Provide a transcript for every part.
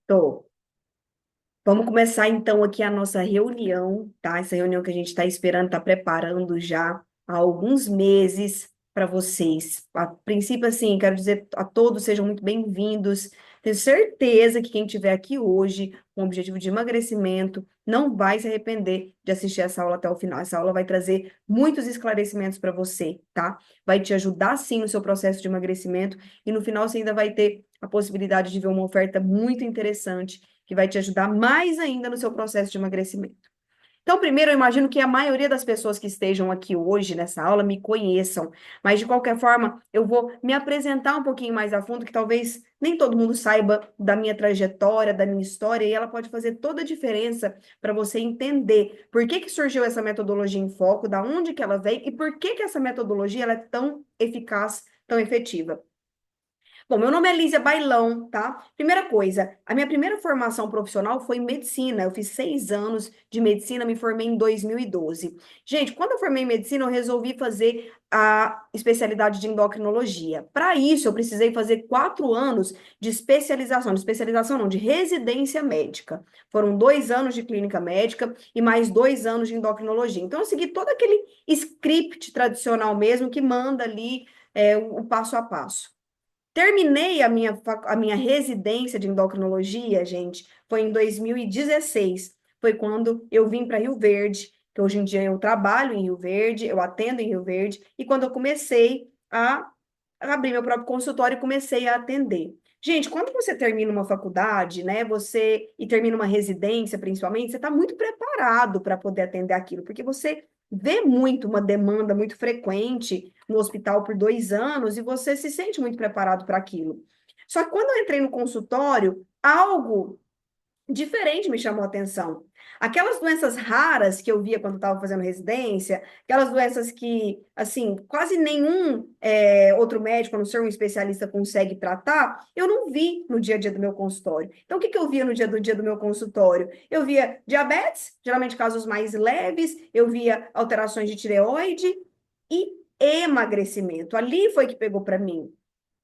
Tô. Vamos começar então aqui a nossa reunião, tá? Essa reunião que a gente está esperando, está preparando já há alguns meses para vocês. A princípio, assim, quero dizer a todos sejam muito bem-vindos. Tenho certeza que quem estiver aqui hoje com o objetivo de emagrecimento não vai se arrepender de assistir essa aula até o final. Essa aula vai trazer muitos esclarecimentos para você, tá? Vai te ajudar sim no seu processo de emagrecimento e no final você ainda vai ter a possibilidade de ver uma oferta muito interessante que vai te ajudar mais ainda no seu processo de emagrecimento. Então, primeiro, eu imagino que a maioria das pessoas que estejam aqui hoje nessa aula me conheçam, mas de qualquer forma, eu vou me apresentar um pouquinho mais a fundo, que talvez nem todo mundo saiba da minha trajetória, da minha história, e ela pode fazer toda a diferença para você entender por que que surgiu essa metodologia em foco, da onde que ela veio e por que que essa metodologia ela é tão eficaz, tão efetiva. Bom, meu nome é Lízia Bailão, tá? Primeira coisa, a minha primeira formação profissional foi em medicina. Eu fiz 6 anos de medicina, me formei em 2012. Gente, quando eu formei em medicina, eu resolvi fazer a especialidade de endocrinologia. Para isso, eu precisei fazer 4 anos de especialização não, de residência médica. Foram 2 anos de clínica médica e mais 2 anos de endocrinologia. Então, eu segui todo aquele script tradicional mesmo que manda ali o passo a passo. Terminei a minha residência de endocrinologia, gente, foi em 2016. Foi quando eu vim para Rio Verde, que hoje em dia eu trabalho em Rio Verde, eu atendo em Rio Verde, e quando eu comecei a abrir meu próprio consultório e comecei a atender. Gente, quando você termina uma faculdade, né, e termina uma residência, principalmente, você está muito preparado para poder atender aquilo, porque você vê muito uma demanda muito frequente no hospital por 2 anos e você se sente muito preparado para aquilo. Só que quando eu entrei no consultório, algo diferente me chamou a atenção. Aquelas doenças raras que eu via quando estava fazendo residência, aquelas doenças que, assim, quase nenhum outro médico, a não ser um especialista, consegue tratar, eu não vi no dia a dia do meu consultório. Então, o que que eu via no dia do meu consultório? Eu via diabetes, geralmente casos mais leves, eu via alterações de tireoide e emagrecimento. Ali foi que pegou para mim.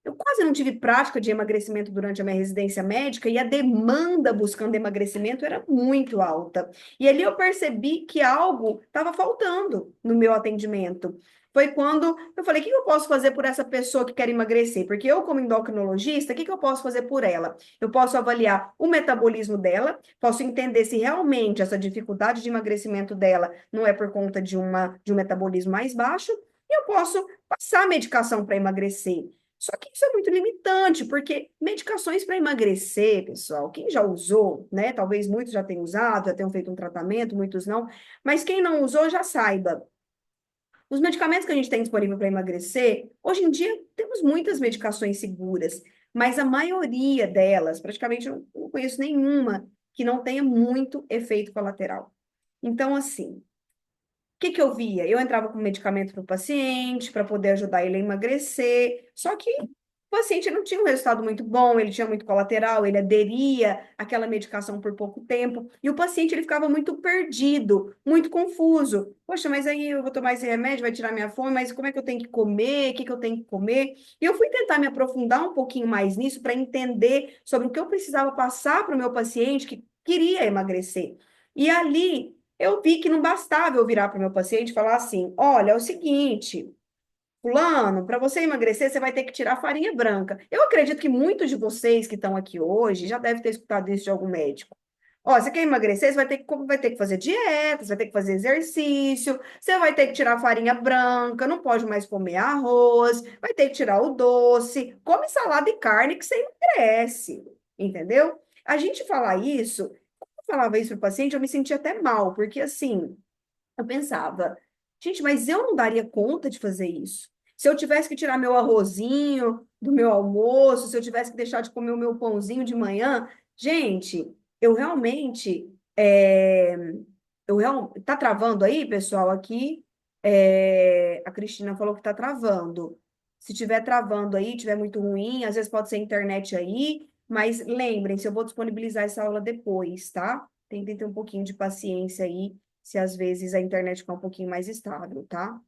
Eu quase não tive prática de emagrecimento durante a minha residência médica e a demanda buscando emagrecimento era muito alta. E ali eu percebi que algo estava faltando no meu atendimento. Foi quando eu falei: o que eu posso fazer por essa pessoa que quer emagrecer? Porque eu, como endocrinologista, o que eu posso fazer por ela? Eu posso avaliar o metabolismo dela, posso entender se realmente essa dificuldade de emagrecimento dela não é por conta de um metabolismo mais baixo, e eu posso passar medicação para emagrecer. Só que isso é muito limitante, porque medicações para emagrecer, pessoal, quem já usou, né? Talvez muitos já tenham usado, já tenham feito um tratamento, muitos não, mas quem não usou já saiba. Os medicamentos que a gente tem disponível para emagrecer, hoje em dia temos muitas medicações seguras, mas a maioria delas, praticamente eu não conheço nenhuma que não tenha muito efeito colateral. Então, assim, que eu via? Eu entrava com medicamento para o paciente, para poder ajudar ele a emagrecer, só que o paciente não tinha um resultado muito bom, ele tinha muito colateral, ele aderia àquela medicação por pouco tempo, e o paciente ele ficava muito perdido, muito confuso. Poxa, mas aí eu vou tomar esse remédio, vai tirar minha fome, mas como é que eu tenho que comer? O que eu tenho que comer? E eu fui tentar me aprofundar um pouquinho mais nisso para entender sobre o que eu precisava passar para o meu paciente que queria emagrecer. E ali eu vi que não bastava eu virar para o meu paciente e falar assim: olha, é o seguinte, fulano, para você emagrecer, você vai ter que tirar farinha branca. Eu acredito que muitos de vocês que estão aqui hoje já devem ter escutado isso de algum médico. Ó, você quer emagrecer, você vai ter que fazer dieta, você vai ter que fazer exercício, você vai ter que tirar farinha branca, não pode mais comer arroz, vai ter que tirar o doce, come salada e carne que você emagrece, entendeu? A gente falar isso, quando eu falava isso para o paciente, eu me sentia até mal, porque assim, eu pensava, gente, mas eu não daria conta de fazer isso. Se eu tivesse que tirar meu arrozinho do meu almoço, se eu tivesse que deixar de comer o meu pãozinho de manhã, gente, eu realmente, tá travando aí, pessoal, aqui, a Cristina falou que tá travando. Se tiver travando aí, tiver muito ruim, às vezes pode ser a internet aí, mas lembrem-se, eu vou disponibilizar essa aula depois, tá? Tentem ter um pouquinho de paciência aí, se às vezes a internet ficar um pouquinho mais estável, tá?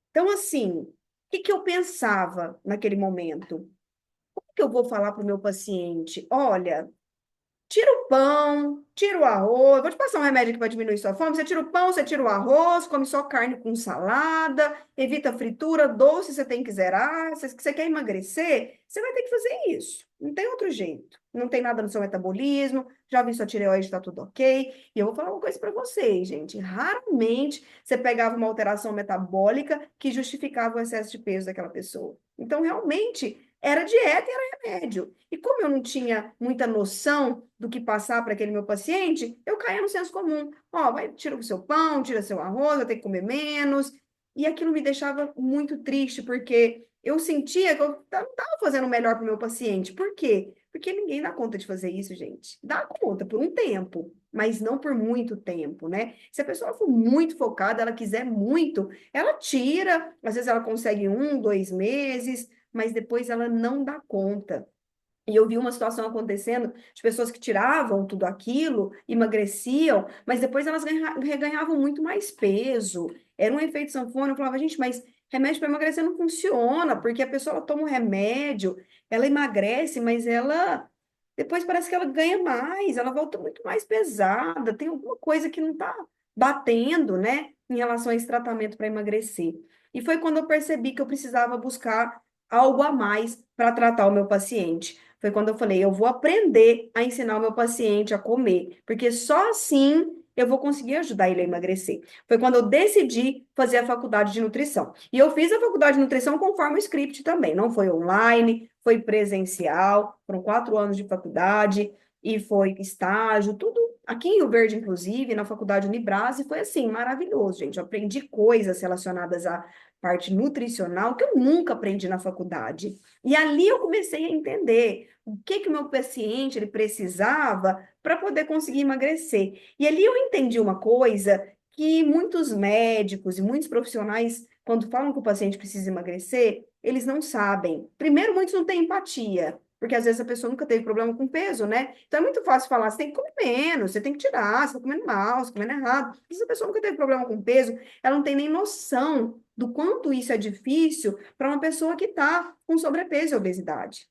Então, assim, o que que eu pensava naquele momento? que eu vou falar para o meu paciente? Olha, tira o pão, tira o arroz. Vou te passar um remédio aqui para diminuir sua fome. Você tira o pão, você tira o arroz, come só carne com salada, evita fritura, doce você tem que zerar. Se você quer emagrecer, você vai ter que fazer isso. Não tem outro jeito. Não tem nada no seu metabolismo, já vi sua tireoide, está tudo ok. E eu vou falar uma coisa para vocês, gente. Raramente você pegava uma alteração metabólica que justificava o excesso de peso daquela pessoa. Então, realmente, era dieta e era remédio. E como eu não tinha muita noção do que passar para aquele meu paciente, eu caía no senso comum. Ó, vai, tira o seu pão, tira seu arroz, vai ter que comer menos. E aquilo me deixava muito triste, porque eu sentia que eu não estava fazendo o melhor para o meu paciente. Por quê? Porque ninguém dá conta de fazer isso, gente. Dá conta por um tempo, mas não por muito tempo, né? Se a pessoa for muito focada, ela quiser muito, ela tira, às vezes ela consegue 1, 2 meses, mas depois ela não dá conta. E eu vi uma situação acontecendo de pessoas que tiravam tudo aquilo, emagreciam, mas depois elas reganhavam muito mais peso. Era um efeito sanfona. Eu falava, gente, mas remédio para emagrecer não funciona, porque a pessoa ela toma um remédio, ela emagrece, mas ela depois parece que ela ganha mais, ela volta muito mais pesada. Tem alguma coisa que não está batendo, né, em relação a esse tratamento para emagrecer. E foi quando eu percebi que eu precisava buscar algo a mais para tratar o meu paciente. Foi quando eu falei, eu vou aprender a ensinar o meu paciente a comer, porque só assim eu vou conseguir ajudar ele a emagrecer. Foi quando eu decidi fazer a faculdade de nutrição. E eu fiz a faculdade de nutrição conforme o script também. Não foi online, foi presencial, foram 4 anos de faculdade e foi estágio, tudo aqui em Rio Verde, inclusive, na faculdade Unibras, e foi assim, maravilhoso, gente. Eu aprendi coisas relacionadas à parte nutricional que eu nunca aprendi na faculdade. E ali eu comecei a entender o que o meu paciente ele precisava para poder conseguir emagrecer. E ali eu entendi uma coisa que muitos médicos e muitos profissionais, quando falam que o paciente precisa emagrecer, eles não sabem. Primeiro, muitos não têm empatia, porque às vezes a pessoa nunca teve problema com peso, né? Então é muito fácil falar, você tem que comer menos, você tem que tirar, você está comendo mal, você está comendo errado. E se a pessoa nunca teve problema com peso, ela não tem nem noção do quanto isso é difícil para uma pessoa que está com sobrepeso e obesidade.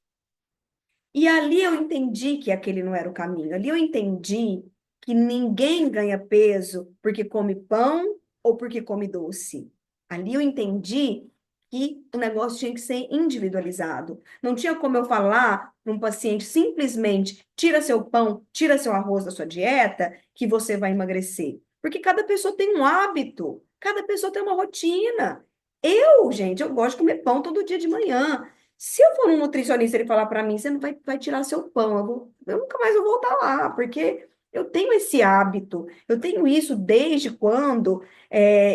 E ali eu entendi que aquele não era o caminho. Ali eu entendi que ninguém ganha peso porque come pão ou porque come doce. Ali eu entendi que o negócio tinha que ser individualizado. Não tinha como eu falar para um paciente simplesmente tira seu pão, tira seu arroz da sua dieta, que você vai emagrecer. Porque cada pessoa tem um hábito, cada pessoa tem uma rotina. Gente, eu gosto de comer pão todo dia de manhã. Se eu for um nutricionista e ele falar para mim, você não vai tirar seu pão, eu nunca mais vou voltar lá, porque eu tenho esse hábito, eu tenho isso desde quando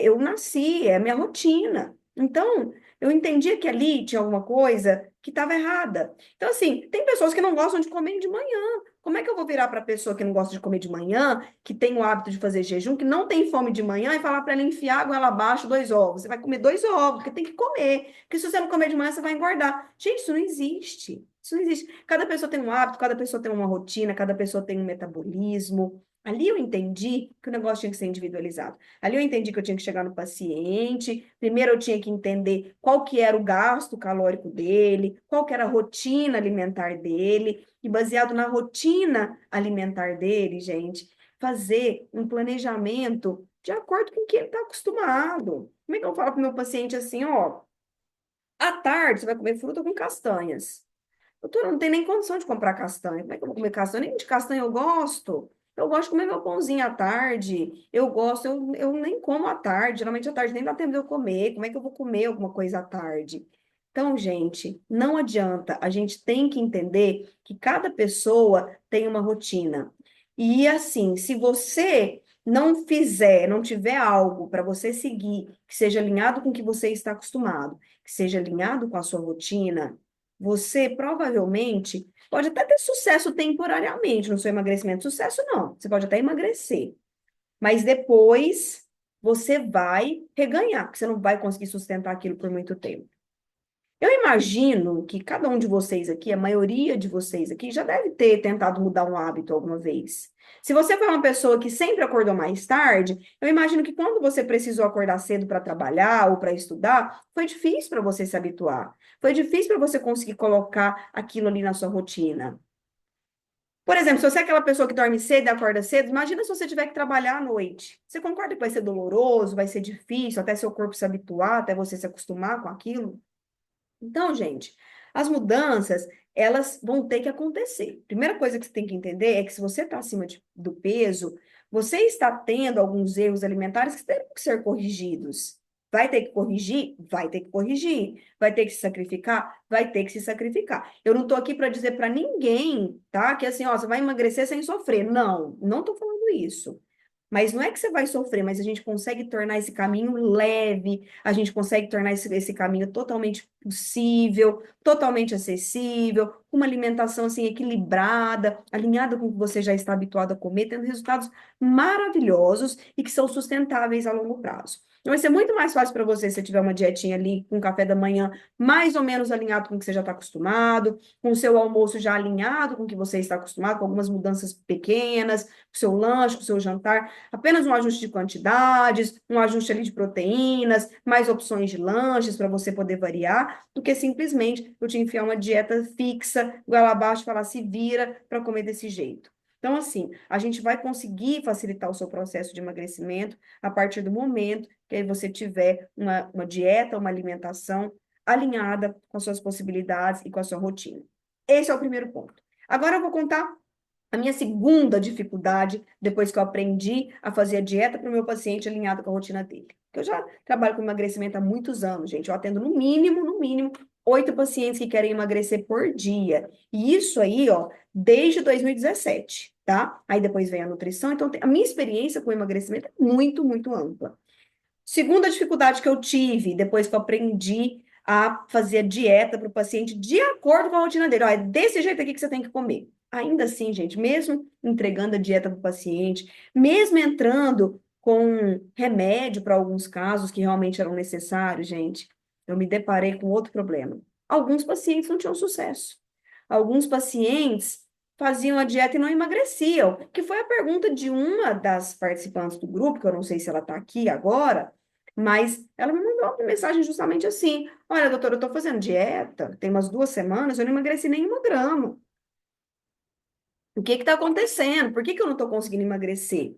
eu nasci, é a minha rotina. Então, eu entendia que ali tinha alguma coisa que estava errada. Então, assim, tem pessoas que não gostam de comer de manhã. Como é que eu vou virar para a pessoa que não gosta de comer de manhã, que tem o hábito de fazer jejum, que não tem fome de manhã, e falar para ela enfiar água ela abaixo 2 ovos? Você vai comer 2 ovos, porque tem que comer. Porque se você não comer de manhã, você vai engordar. Gente, isso não existe. Isso não existe. Cada pessoa tem um hábito, cada pessoa tem uma rotina, cada pessoa tem um metabolismo. Ali eu entendi que o negócio tinha que ser individualizado. Ali eu entendi que eu tinha que chegar no paciente. Primeiro eu tinha que entender qual que era o gasto calórico dele, qual que era a rotina alimentar dele. E baseado na rotina alimentar dele, gente, fazer um planejamento de acordo com o que ele está acostumado. Como é que eu falo para o meu paciente assim, ó, à tarde você vai comer fruta com castanhas. Doutora, não tem nem condição de comprar castanha. Como é que eu vou comer castanha? Nem de castanha eu gosto. Eu gosto de comer meu pãozinho à tarde. Eu nem como à tarde. Geralmente à tarde nem dá tempo de eu comer. Como é que eu vou comer alguma coisa à tarde? Então, gente, não adianta. A gente tem que entender que cada pessoa tem uma rotina. E assim, se você não fizer, não tiver algo para você seguir que seja alinhado com o que você está acostumado, que seja alinhado com a sua rotina, você provavelmente pode até ter sucesso temporariamente no seu emagrecimento. Sucesso não, você pode até emagrecer, mas depois você vai reganhar, porque você não vai conseguir sustentar aquilo por muito tempo. Eu imagino que cada um de vocês aqui, a maioria de vocês aqui, já deve ter tentado mudar um hábito alguma vez. Se você foi uma pessoa que sempre acordou mais tarde, eu imagino que quando você precisou acordar cedo para trabalhar ou para estudar, foi difícil para você se habituar. Foi difícil para você conseguir colocar aquilo ali na sua rotina. Por exemplo, se você é aquela pessoa que dorme cedo e acorda cedo, imagina se você tiver que trabalhar à noite. Você concorda que vai ser doloroso, vai ser difícil, até seu corpo se habituar, até você se acostumar com aquilo? Então, gente, as mudanças, elas vão ter que acontecer. Primeira coisa que você tem que entender é que se você está acima do peso, você está tendo alguns erros alimentares que têm que ser corrigidos. Vai ter que corrigir? Vai ter que corrigir. Vai ter que se sacrificar? Vai ter que se sacrificar. Eu não estou aqui para dizer para ninguém, tá? Que assim, ó, você vai emagrecer sem sofrer. Não, não estou falando isso. Mas não é que você vai sofrer, mas a gente consegue tornar esse caminho leve, a gente consegue tornar esse caminho totalmente possível, totalmente acessível, com uma alimentação assim equilibrada, alinhada com o que você já está habituado a comer, tendo resultados maravilhosos e que são sustentáveis a longo prazo. Então, vai ser muito mais fácil para você se tiver uma dietinha ali com café da manhã mais ou menos alinhado com o que você já está acostumado, com o seu almoço já alinhado com o que você está acostumado, com algumas mudanças pequenas, com o seu lanche, com o seu jantar. Apenas um ajuste de quantidades, um ajuste ali de proteínas, mais opções de lanches para você poder variar, do que simplesmente eu te enfiar uma dieta fixa, goela abaixo e falar se vira para comer desse jeito. Então, assim, a gente vai conseguir facilitar o seu processo de emagrecimento a partir do momento que aí você tiver uma dieta, uma alimentação alinhada com as suas possibilidades e com a sua rotina. Esse é o primeiro ponto. Agora eu vou contar a minha segunda dificuldade, depois que eu aprendi a fazer a dieta para o meu paciente alinhado com a rotina dele. Porque eu já trabalho com emagrecimento há muitos anos, gente. Eu atendo no mínimo, 8 pacientes que querem emagrecer por dia. E isso aí, ó, desde 2017, tá? Aí depois vem a nutrição. Então, a minha experiência com emagrecimento é muito, muito ampla. Segunda dificuldade que eu tive depois que eu aprendi a fazer a dieta para o paciente de acordo com a rotina dele. Ó, é desse jeito aqui que você tem que comer. Ainda assim, gente, mesmo entregando a dieta para o paciente, mesmo entrando com remédio para alguns casos que realmente eram necessários, gente, eu me deparei com outro problema. Alguns pacientes não tinham sucesso. Alguns pacientes faziam a dieta e não emagreciam, que foi a pergunta de uma das participantes do grupo, que eu não sei se ela está aqui agora, mas ela me mandou uma mensagem justamente assim: Olha, doutora, eu estou fazendo dieta, tem umas 2 semanas, eu não emagreci nem 1 grama. O que está acontecendo? Por que eu não estou conseguindo emagrecer?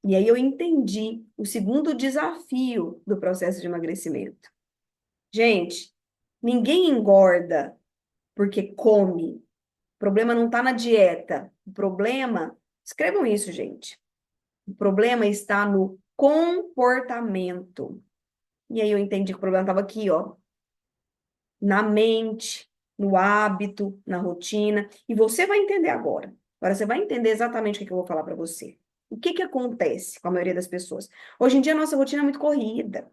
E aí eu entendi o segundo desafio do processo de emagrecimento. Gente, ninguém engorda porque come. O problema não está na dieta. O problema, escrevam isso, gente. O problema está no comportamento. E aí eu entendi que o problema estava aqui, ó, na mente, no hábito, na rotina. E você vai entender agora. Agora você vai entender exatamente o que eu vou falar para você. O que que acontece com a maioria das pessoas? Hoje em dia a nossa rotina é muito corrida.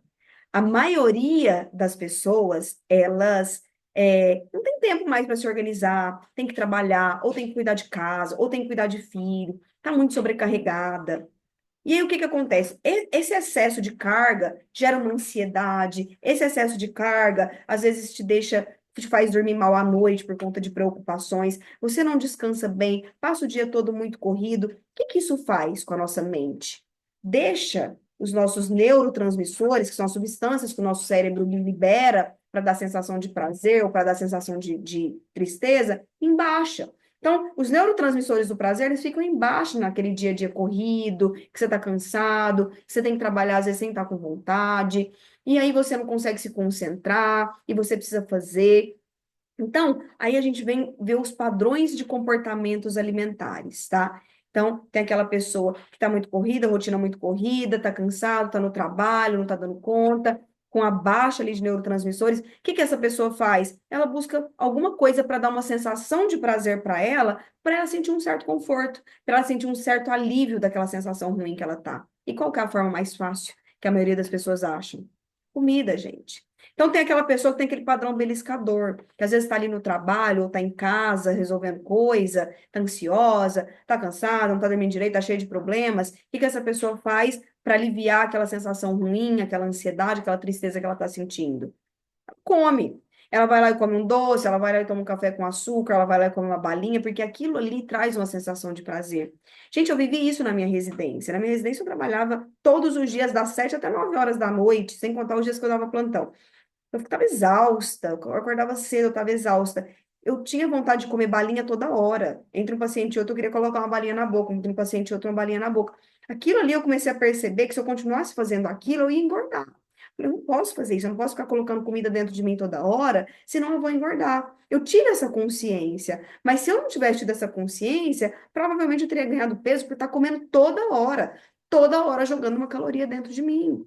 A maioria das pessoas, elas não tem tempo mais para se organizar, tem que trabalhar, ou tem que cuidar de casa, ou tem que cuidar de filho, está muito sobrecarregada. E aí, o que que acontece? Esse excesso de carga gera uma ansiedade, esse excesso de carga, às vezes, te faz dormir mal à noite por conta de preocupações, você não descansa bem, passa o dia todo muito corrido. O que que isso faz com a nossa mente? Deixa os nossos neurotransmissores, que são as substâncias que o nosso cérebro libera para dar sensação de prazer ou para dar sensação de tristeza, em baixa. Então, os neurotransmissores do prazer, eles ficam embaixo naquele dia a dia corrido, que você está cansado, que você tem que trabalhar às vezes sem estar com vontade, e aí você não consegue se concentrar, e você precisa fazer. Então, aí a gente vem ver os padrões de comportamentos alimentares, tá? Então, tem aquela pessoa que está muito corrida, rotina muito corrida, está cansado, está no trabalho, não está dando conta, com a baixa ali de neurotransmissores. O que que essa pessoa faz? Ela busca alguma coisa para dar uma sensação de prazer para ela sentir um certo conforto, para ela sentir um certo alívio daquela sensação ruim que ela tá. E qual que é a forma mais fácil que a maioria das pessoas acham? Comida, gente. Então, tem aquela pessoa que tem aquele padrão beliscador, que às vezes está ali no trabalho, ou está em casa resolvendo coisa, está ansiosa, está cansada, não está dormindo direito, está cheia de problemas. O que que essa pessoa faz para aliviar aquela sensação ruim, aquela ansiedade, aquela tristeza que ela está sentindo? Come. Ela vai lá e come um doce, ela vai lá e toma um café com açúcar, ela vai lá e come uma balinha, porque aquilo ali traz uma sensação de prazer. Gente, eu vivi isso na minha residência. Na minha residência eu trabalhava todos os dias, das 7 até 9 horas da noite, sem contar os dias que eu dava plantão. Eu estava exausta, eu acordava cedo, eu estava exausta. Eu tinha vontade de comer balinha toda hora. Entre um paciente e outro, eu queria colocar uma balinha na boca. Entre um paciente e outro, uma balinha na boca. Aquilo ali eu comecei a perceber que se eu continuasse fazendo aquilo, eu ia engordar. Eu não posso fazer isso, eu não posso ficar colocando comida dentro de mim toda hora, senão eu vou engordar. Eu tive essa consciência, mas se eu não tivesse tido essa consciência, provavelmente eu teria ganhado peso por estar comendo toda hora jogando uma caloria dentro de mim,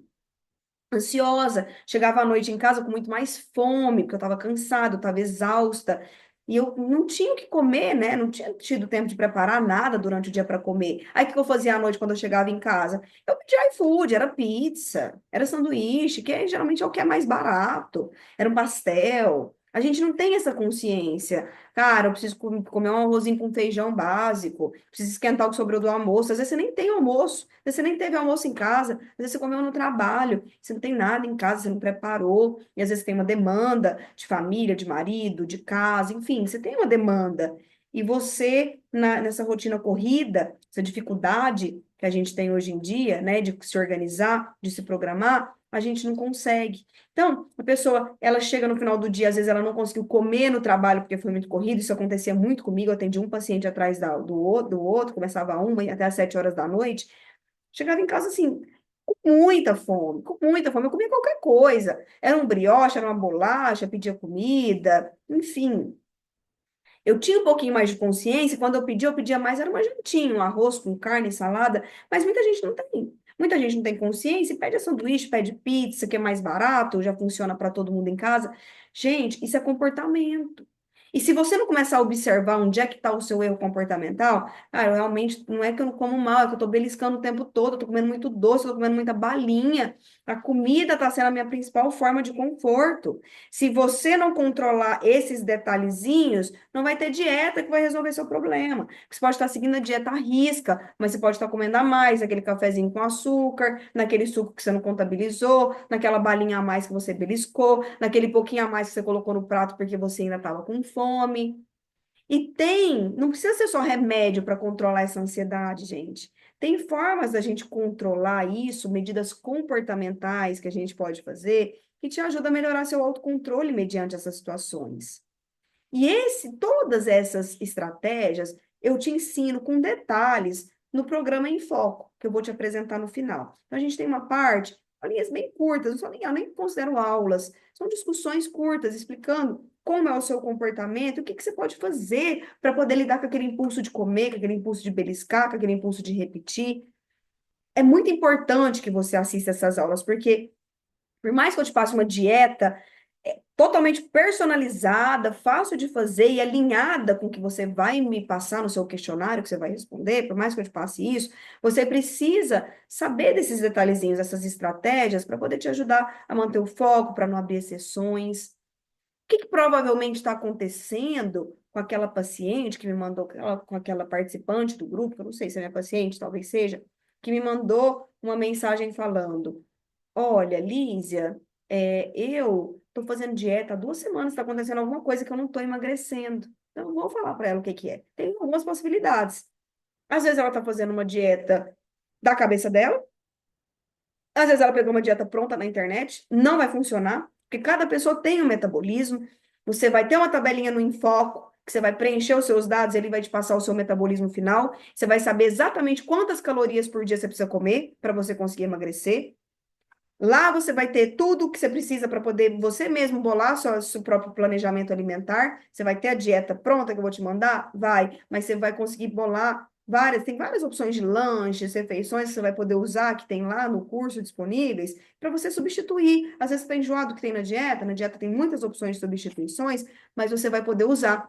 ansiosa, chegava à noite em casa com muito mais fome, porque eu estava cansada, eu estava exausta, e eu não tinha o que comer, né? Não tinha tido tempo de preparar nada durante o dia para comer. Aí o que eu fazia à noite quando eu chegava em casa? Eu pedia iFood, era pizza, era sanduíche, geralmente é o que é mais barato, era um pastel. A gente não tem essa consciência. Cara, eu preciso comer um arrozinho com feijão básico, preciso esquentar o que sobrou do almoço. Às vezes você nem tem almoço, às vezes você nem teve almoço em casa, às vezes você comeu no trabalho, você não tem nada em casa, você não preparou, e às vezes tem uma demanda de família, de marido, de casa, enfim, você tem uma demanda. E você, nessa rotina corrida, essa dificuldade que a gente tem hoje em dia, né, de se organizar, de se programar, a gente não consegue. Então, a pessoa, ela chega no final do dia, às vezes ela não conseguiu comer no trabalho porque foi muito corrido, isso acontecia muito comigo, eu atendi um paciente atrás do outro, começava uma e até às 7 horas da noite, chegava em casa assim, com muita fome, eu comia qualquer coisa, era um brioche, era uma bolacha, pedia comida, enfim, eu tinha um pouquinho mais de consciência, quando eu pedia mais, era uma jantinha, um arroz com carne, salada, mas muita gente não tem. Muita gente não tem consciência e pede sanduíche, pede pizza, que é mais barato, já funciona para todo mundo em casa. Gente, isso é comportamento. E se você não começar a observar onde é que está o seu erro comportamental, cara, eu realmente não é que eu não como mal, é que eu estou beliscando o tempo todo, eu tô comendo muito doce, eu tô comendo muita balinha. A comida está sendo a minha principal forma de conforto. Se você não controlar esses detalhezinhos, não vai ter dieta que vai resolver seu problema. Você pode estar seguindo a dieta à risca, mas você pode estar comendo a mais, aquele cafezinho com açúcar, naquele suco que você não contabilizou, naquela balinha a mais que você beliscou, naquele pouquinho a mais que você colocou no prato porque você ainda estava com fome. E não precisa ser só remédio para controlar essa ansiedade, gente. Tem formas da gente controlar isso, medidas comportamentais que a gente pode fazer, que te ajuda a melhorar seu autocontrole mediante essas situações. E todas essas estratégias eu te ensino com detalhes no programa Em Foco, que eu vou te apresentar no final. Então, a gente tem uma parte, linhas bem curtas, eu nem considero aulas, são discussões curtas, explicando como é o seu comportamento, o que você pode fazer para poder lidar com aquele impulso de comer, com aquele impulso de beliscar, com aquele impulso de repetir. É muito importante que você assista essas aulas, porque por mais que eu te passe uma dieta totalmente personalizada, fácil de fazer e alinhada com o que você vai me passar no seu questionário, que você vai responder, por mais que eu te passe isso, você precisa saber desses detalhezinhos, essas estratégias, para poder te ajudar a manter o foco, para não abrir exceções. O que provavelmente está acontecendo com aquela paciente que me mandou, com aquela participante do grupo, que eu não sei se é minha paciente, talvez seja, que me mandou uma mensagem falando: Olha, Lísia, eu estou fazendo dieta há 2 semanas, está acontecendo alguma coisa que eu não estou emagrecendo. Então, eu vou falar para ela o que que é. Tem algumas possibilidades. Às vezes ela está fazendo uma dieta da cabeça dela, às vezes ela pegou uma dieta pronta na internet, não vai funcionar, porque cada pessoa tem um metabolismo. Você vai ter uma tabelinha no Enfoco, que você vai preencher os seus dados, ele vai te passar o seu metabolismo final. Você vai saber exatamente quantas calorias por dia você precisa comer para você conseguir emagrecer. Lá você vai ter tudo o que você precisa para poder você mesmo bolar seu próprio planejamento alimentar. Você vai ter a dieta pronta que eu vou te mandar? Vai, mas você vai conseguir bolar tem várias opções de lanches, refeições que você vai poder usar, que tem lá no curso disponíveis, para você substituir. Às vezes você está enjoado do que tem na dieta tem muitas opções de substituições, mas você vai poder usar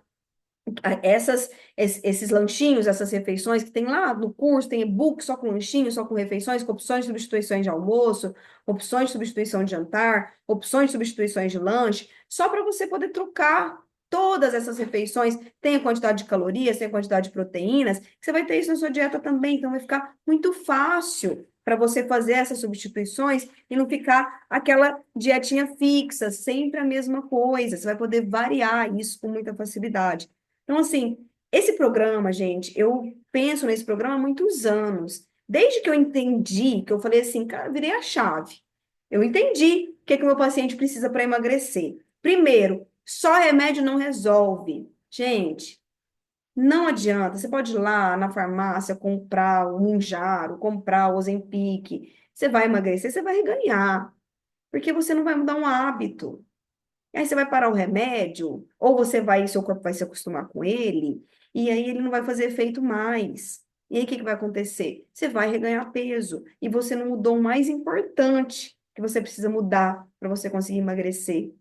esses lanchinhos, essas refeições que tem lá no curso, tem e-book só com lanchinhos, só com refeições, com opções de substituições de almoço, opções de substituição de jantar, opções de substituições de lanche, só para você poder trocar todas essas refeições, tem a quantidade de calorias, tem a quantidade de proteínas, que você vai ter isso na sua dieta também, então vai ficar muito fácil para você fazer essas substituições e não ficar aquela dietinha fixa, sempre a mesma coisa. Você vai poder variar isso com muita facilidade. Então, assim, esse programa, gente, eu penso nesse programa há muitos anos. Desde que eu entendi, que eu falei assim, cara, eu virei a chave. Eu entendi o que que o meu paciente precisa para emagrecer. Primeiro, só remédio não resolve. Gente, não adianta. Você pode ir lá na farmácia comprar o Mounjaro, comprar o Ozempic. Você vai emagrecer, você vai ganhar, porque você não vai mudar um hábito. Aí você vai parar o remédio, ou você vai, seu corpo vai se acostumar com ele, e aí ele não vai fazer efeito mais. E aí o que que vai acontecer? Você vai reganhar peso, e você não mudou o mais importante que você precisa mudar para você conseguir emagrecer,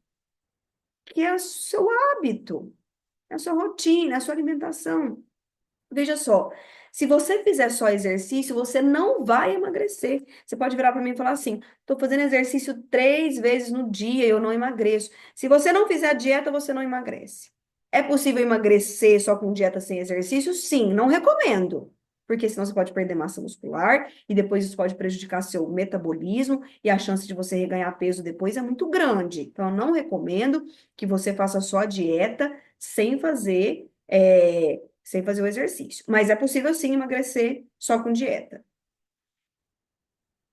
que é o seu hábito, é a sua rotina, é a sua alimentação. Veja só, se você fizer só exercício, você não vai emagrecer. Você pode virar para mim e falar assim: estou fazendo exercício 3 vezes no dia e eu não emagreço. Se você não fizer a dieta, você não emagrece. É possível emagrecer só com dieta sem exercício? Sim, não recomendo. Porque senão você pode perder massa muscular e depois isso pode prejudicar seu metabolismo e a chance de você reganhar peso depois é muito grande. Então, eu não recomendo que você faça só a dieta sem fazer o exercício. Mas é possível sim emagrecer só com dieta.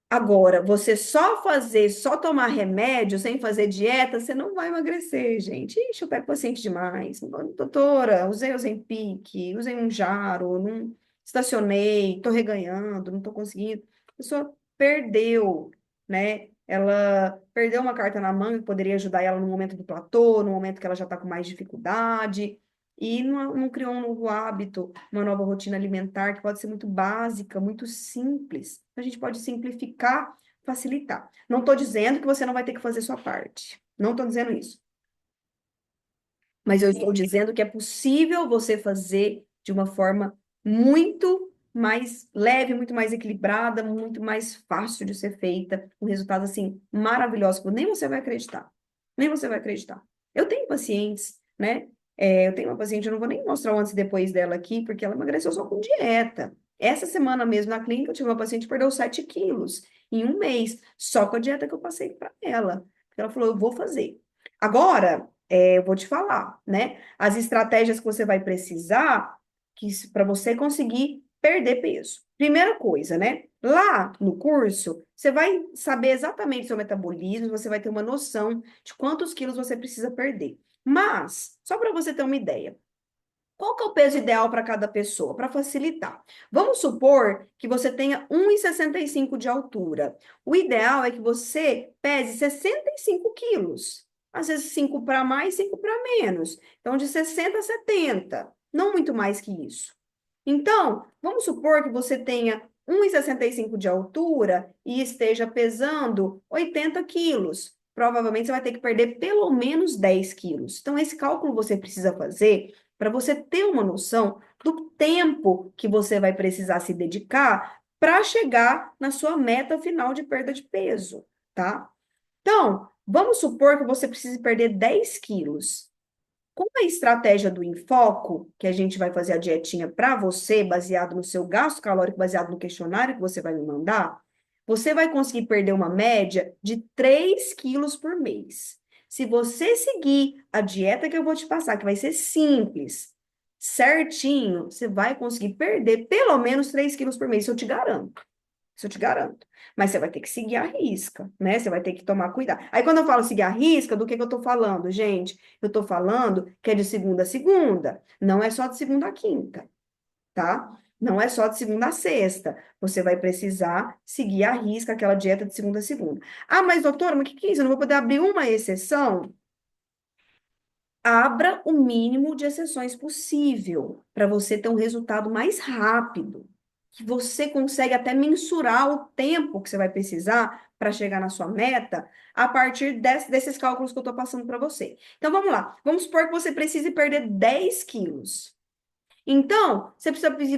Agora, você só tomar remédio sem fazer dieta, você não vai emagrecer, gente. Ixi, eu pego paciente demais. Doutora, usei Ozempic, usei um Jaro, não estacionei, tô reganhando, não tô conseguindo. A pessoa perdeu, né? Ela perdeu uma carta na manga que poderia ajudar ela no momento do platô, no momento que ela já tá com mais dificuldade, e não criou um novo hábito, uma nova rotina alimentar que pode ser muito básica, muito simples. A gente pode simplificar, facilitar. Não estou dizendo que você não vai ter que fazer sua parte. Não estou dizendo isso. Mas eu estou dizendo que é possível você fazer de uma forma muito mais leve, muito mais equilibrada, muito mais fácil de ser feita, com resultados assim maravilhosos, que nem você vai acreditar. Nem você vai acreditar. Eu tenho pacientes, né? Eu tenho uma paciente, eu não vou nem mostrar o antes e depois dela aqui, porque ela emagreceu só com dieta. Essa semana mesmo na clínica, eu tive uma paciente que perdeu 7 quilos em um mês, só com a dieta que eu passei para ela. Ela falou, eu vou fazer. Agora, eu vou te falar, né? As estratégias que você vai precisar para você conseguir perder peso. Primeira coisa, né? Lá no curso, você vai saber exatamente o seu metabolismo, você vai ter uma noção de quantos quilos você precisa perder. Mas, só para você ter uma ideia, qual que é o peso ideal para cada pessoa? Para facilitar. Vamos supor que você tenha 1,65 de altura. O ideal é que você pese 65 quilos. Às vezes 5 para mais, 5 para menos. Então, de 60 a 70. Não muito mais que isso. Então, vamos supor que você tenha 1,65 de altura e esteja pesando 80 quilos. Provavelmente você vai ter que perder pelo menos 10 quilos. Então, esse cálculo você precisa fazer para você ter uma noção do tempo que você vai precisar se dedicar para chegar na sua meta final de perda de peso, tá? Então, vamos supor que você precise perder 10 quilos. Com a estratégia do enfoco, que a gente vai fazer a dietinha para você, baseado no seu gasto calórico, baseado no questionário que você vai me mandar, você vai conseguir perder uma média de 3 quilos por mês. Se você seguir a dieta que eu vou te passar, que vai ser simples, certinho, você vai conseguir perder pelo menos 3 quilos por mês, isso eu te garanto. Isso eu te garanto. Mas você vai ter que seguir a risca, né? Você vai ter que tomar cuidado. Aí, quando eu falo seguir a risca, do que eu tô falando, gente? Eu tô falando que é de segunda a segunda. Não é só de segunda a quinta, tá? Não é só de segunda a sexta. Você vai precisar seguir a risca, aquela dieta de segunda a segunda. Ah, mas doutora, mas o que que é isso? Eu não vou poder abrir uma exceção? Abra o mínimo de exceções possível para você ter um resultado mais rápido, que você consegue até mensurar o tempo que você vai precisar para chegar na sua meta a partir desses cálculos que eu estou passando para você. Então vamos lá, vamos supor que você precise perder 10 quilos. Então,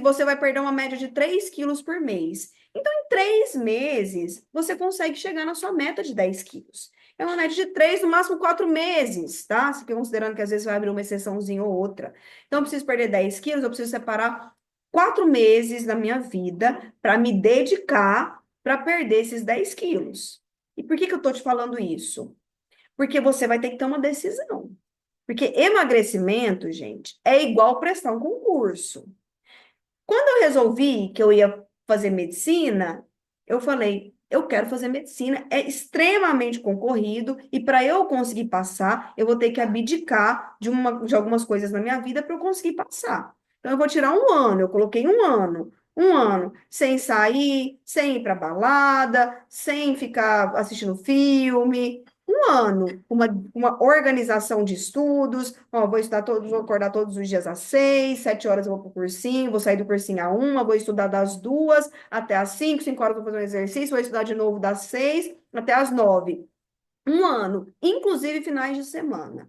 você vai perder uma média de 3 quilos por mês. Então, em 3 meses, você consegue chegar na sua meta de 10 quilos. É uma média de 3, no máximo 4 meses, tá? Considerando que às vezes vai abrir uma exceçãozinha ou outra. Então, eu preciso perder 10 quilos, eu preciso separar 4 meses da minha vida para me dedicar para perder esses 10 quilos. E por que que eu tô te falando isso? Porque você vai ter que ter uma decisão. Porque emagrecimento, gente, é igual prestar um concurso. Quando eu resolvi que eu ia fazer medicina, eu falei, eu quero fazer medicina, é extremamente concorrido e para eu conseguir passar, eu vou ter que abdicar de algumas coisas na minha vida para eu conseguir passar. Então eu vou tirar um ano, eu coloquei um ano sem sair, sem ir para balada, sem ficar assistindo filme, um ano, uma organização de estudos. Ó, vou estudar todos, vou acordar todos os dias às 6, 7 horas eu vou pro cursinho, vou sair do cursinho à 1, vou estudar das 2 até às 5, 5 horas eu vou fazer um exercício, vou estudar de novo das 6 até às 9. Um ano, inclusive finais de semana,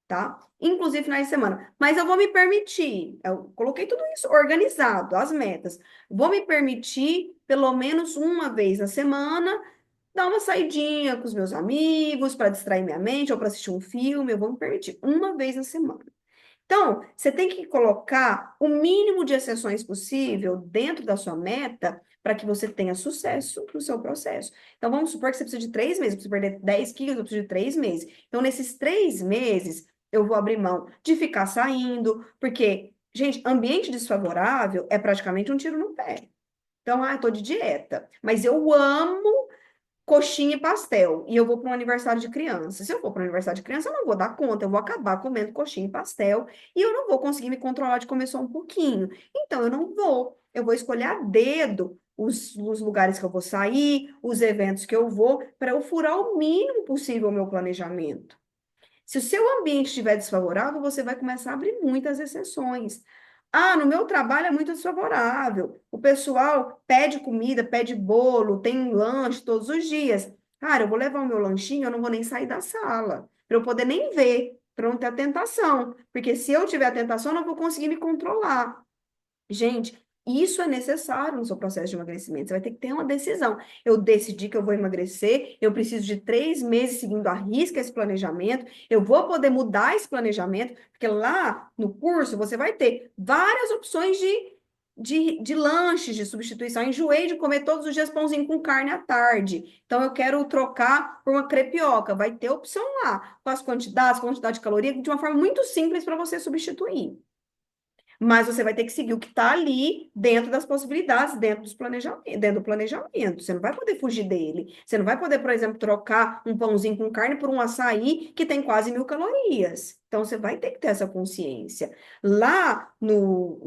tá? Inclusive finais de semana. Mas eu vou me permitir, eu coloquei tudo isso organizado, as metas. Vou me permitir, pelo menos uma vez na semana, dar uma saidinha com os meus amigos para distrair minha mente ou para assistir um filme, eu vou me permitir uma vez na semana. Então, você tem que colocar o mínimo de exceções possível dentro da sua meta para que você tenha sucesso no seu processo. Então, vamos supor que você precisa de 3 meses, para perder 10 quilos, eu preciso de 3 meses. Então, nesses 3 meses, eu vou abrir mão de ficar saindo, porque, gente, ambiente desfavorável é praticamente um tiro no pé. Então, eu tô de dieta, mas eu amo coxinha e pastel, e eu vou para um aniversário de criança. Se eu for para um aniversário de criança, eu não vou dar conta, eu vou acabar comendo coxinha e pastel, e eu não vou conseguir me controlar de comer só um pouquinho. Então, eu não vou. Eu vou escolher a dedo os lugares que eu vou sair, os eventos que eu vou, para eu furar o mínimo possível o meu planejamento. Se o seu ambiente estiver desfavorável, você vai começar a abrir muitas exceções. Ah, no meu trabalho é muito desfavorável. O pessoal pede comida, pede bolo, tem lanche todos os dias. Cara, eu vou levar o meu lanchinho, eu não vou nem sair da sala, para eu poder nem ver, para não ter a tentação. Porque se eu tiver a tentação, eu não vou conseguir me controlar. Gente, isso é necessário no seu processo de emagrecimento. Você vai ter que ter uma decisão. Eu decidi que eu vou emagrecer, eu preciso de 3 meses seguindo à risca esse planejamento. Eu vou poder mudar esse planejamento, porque lá no curso você vai ter várias opções de lanches, de substituição. Enjoei de comer todos os dias pãozinho com carne à tarde. Então eu quero trocar por uma crepioca. Vai ter opção lá, com as quantidades, quantidade de caloria, de uma forma muito simples para você substituir. Mas você vai ter que seguir o que está ali dentro das possibilidades, dentro do planejamento. Você não vai poder fugir dele. Você não vai poder, por exemplo, trocar um pãozinho com carne por um açaí que tem quase 1.000 calorias. Então, você vai ter que ter essa consciência. Lá no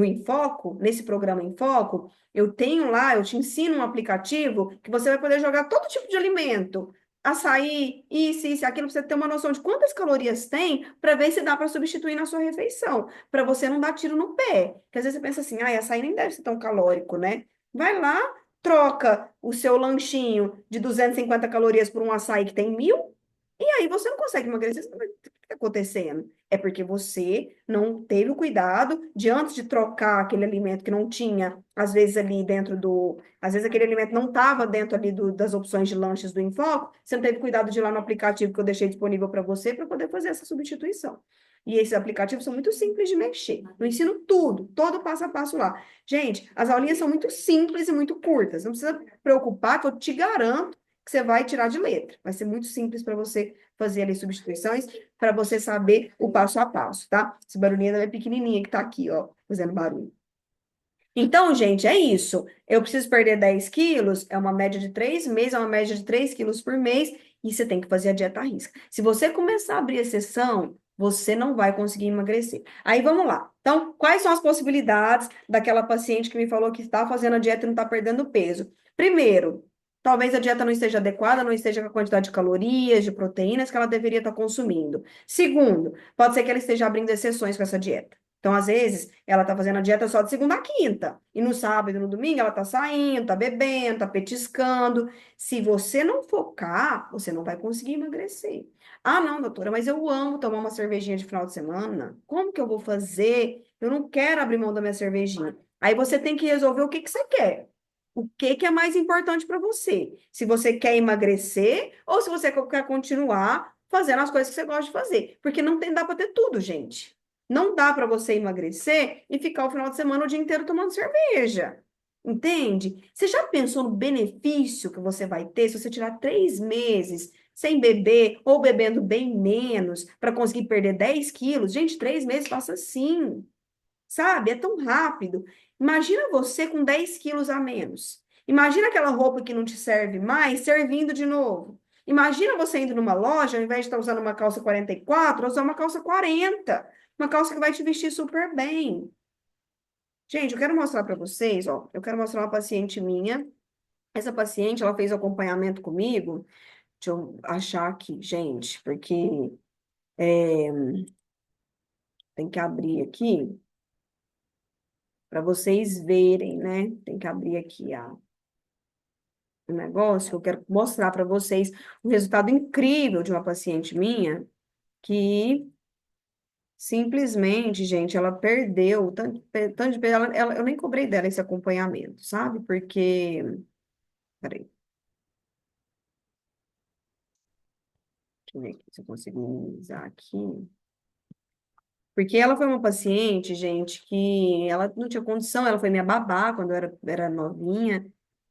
Enfoco, nesse programa Enfoco, eu tenho lá, eu te ensino um aplicativo que você vai poder jogar todo tipo de alimento, açaí, isso, aquilo, pra você ter uma noção de quantas calorias tem, para ver se dá para substituir na sua refeição, para você não dar tiro no pé. Porque às vezes você pensa assim, ah, açaí nem deve ser tão calórico, né? Vai lá, troca o seu lanchinho de 250 calorias por um açaí que tem 1.000, e aí você não consegue emagrecer. Você vai- O que está acontecendo? É porque você não teve o cuidado de, antes de trocar aquele alimento que não tinha, às vezes ali dentro do. Às vezes aquele alimento não estava dentro ali das opções de lanches do Enfoque, você não teve cuidado de ir lá no aplicativo que eu deixei disponível para você para poder fazer essa substituição. E esses aplicativos são muito simples de mexer. Eu ensino tudo, todo passo a passo lá. Gente, as aulinhas são muito simples e muito curtas. Não precisa preocupar, que eu te garanto que você vai tirar de letra. Vai ser muito simples para você fazer ali substituições, para você saber o passo a passo, tá? Esse barulhinho é pequenininha que tá aqui, ó, fazendo barulho. Então, gente, é isso. Eu preciso perder 10 quilos, é uma média de 3 meses, é uma média de 3 quilos por mês, e você tem que fazer a dieta à risca. Se você começar a abrir exceção, você não vai conseguir emagrecer. Aí vamos lá. Então, quais são as possibilidades daquela paciente que me falou que está fazendo a dieta e não está perdendo peso? Primeiro, talvez a dieta não esteja adequada, não esteja com a quantidade de calorias, de proteínas que ela deveria estar consumindo. Segundo, pode ser que ela esteja abrindo exceções com essa dieta. Então, às vezes, ela tá fazendo a dieta só de segunda a quinta. E no sábado e no domingo, ela tá saindo, tá bebendo, tá petiscando. Se você não focar, você não vai conseguir emagrecer. Ah, não, doutora, mas eu amo tomar uma cervejinha de final de semana. Como que eu vou fazer? Eu não quero abrir mão da minha cervejinha. Aí você tem que resolver o que que você quer. O que que é mais importante para você? Se você quer emagrecer ou se você quer continuar fazendo as coisas que você gosta de fazer. Porque não tem, dá para ter tudo, gente. Não dá para você emagrecer e ficar o final de semana o dia inteiro tomando cerveja. Entende? Você já pensou no benefício que você vai ter se você tirar 3 meses sem beber ou bebendo bem menos para conseguir perder 10 quilos? Gente, 3 meses passa assim, sabe? É tão rápido. Imagina você com 10 quilos a menos. Imagina aquela roupa que não te serve mais servindo de novo. Imagina você indo numa loja, ao invés de estar usando uma calça 44, usar uma calça 40. Uma calça que vai te vestir super bem. Gente, eu quero mostrar para vocês, ó. Eu quero mostrar uma paciente minha. Essa paciente, ela fez acompanhamento comigo. Deixa eu achar aqui, gente, porque é, tem que abrir aqui para vocês verem, né? Tem que abrir aqui o negócio que eu quero mostrar para vocês um resultado incrível de uma paciente minha que simplesmente, gente, ela perdeu tanto de peso, eu nem cobrei dela esse acompanhamento, sabe? Porque, peraí, deixa eu ver aqui se eu consigo minimizar aqui. Porque ela foi uma paciente, gente, que ela não tinha condição, ela foi minha babá quando eu era novinha,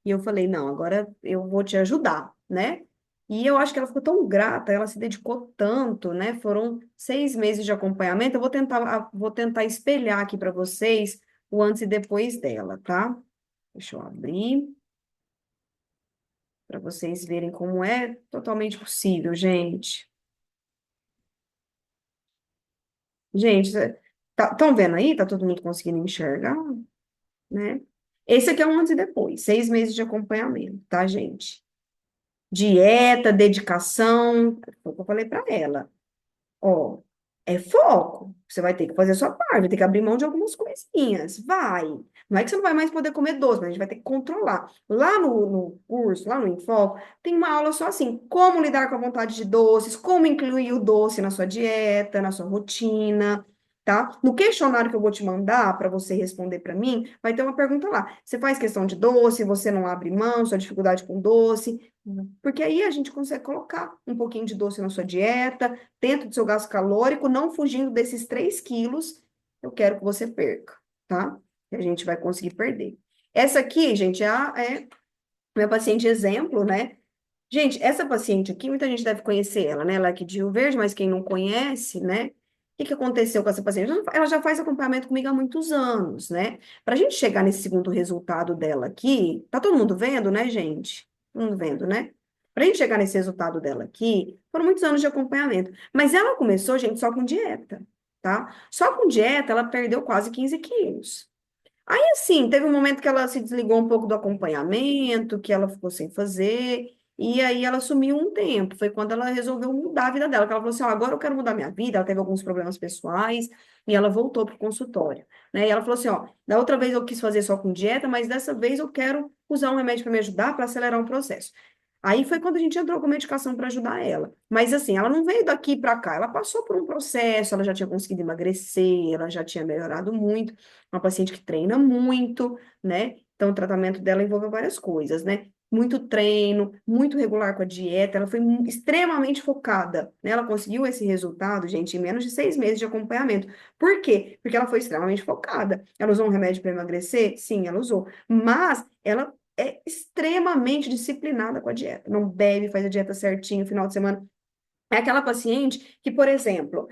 e eu falei, não, agora eu vou te ajudar, né? E eu acho que ela ficou tão grata, ela se dedicou tanto, né? Foram 6 meses de acompanhamento, eu vou tentar espelhar aqui para vocês o antes e depois dela, tá? Deixa eu abrir, para vocês verem como é totalmente possível, gente. Gente, estão vendo aí? Tá todo mundo conseguindo enxergar? Né? Esse aqui é um antes e depois, 6 meses de acompanhamento, tá, gente? Dieta, dedicação, foi o que eu falei para ela. Ó, é foco. Você vai ter que fazer a sua parte, vai ter que abrir mão de algumas coisinhas. Vai. Não é que você não vai mais poder comer doce, mas a gente vai ter que controlar. Lá no curso, lá no Enfoco, tem uma aula só assim, como lidar com a vontade de doces, como incluir o doce na sua dieta, na sua rotina, tá? No questionário que eu vou te mandar para você responder para mim, vai ter uma pergunta lá. Você faz questão de doce, você não abre mão, sua dificuldade com doce, porque aí a gente consegue colocar um pouquinho de doce na sua dieta, dentro do seu gasto calórico, não fugindo desses 3 quilos, eu quero que você perca, tá? Que a gente vai conseguir perder. Essa aqui, gente, é minha paciente exemplo, né? Gente, essa paciente aqui, muita gente deve conhecer ela, né? Ela é aqui de Rio Verde, mas quem não conhece, né? O que que aconteceu com essa paciente? Ela já faz acompanhamento comigo há muitos anos, né? Para a gente chegar nesse segundo resultado dela aqui, tá todo mundo vendo, né, gente? Todo mundo vendo, né? Para a gente chegar nesse resultado dela aqui, foram muitos anos de acompanhamento. Mas ela começou, gente, só com dieta, tá? Só com dieta, ela perdeu quase 15 quilos. Aí, assim, teve um momento que ela se desligou um pouco do acompanhamento, que ela ficou sem fazer, e aí ela sumiu um tempo. Foi quando ela resolveu mudar a vida dela, que ela falou assim, ó, agora eu quero mudar minha vida, ela teve alguns problemas pessoais, e ela voltou para o consultório, né? E ela falou assim, ó, da outra vez eu quis fazer só com dieta, mas dessa vez eu quero usar um remédio para me ajudar, para acelerar um processo. Aí foi quando a gente entrou com medicação para ajudar ela. Mas assim, ela não veio daqui para cá, ela passou por um processo, ela já tinha conseguido emagrecer, ela já tinha melhorado muito. Uma paciente que treina muito, né? Então o tratamento dela envolveu várias coisas, né? Muito treino, muito regular com a dieta, ela foi extremamente focada, né? Ela conseguiu esse resultado, gente, em menos de 6 meses de acompanhamento. Por quê? Porque ela foi extremamente focada. Ela usou um remédio para emagrecer? Sim, ela usou. Mas ela é extremamente disciplinada com a dieta. Não bebe, faz a dieta certinho, final de semana. É aquela paciente que, por exemplo,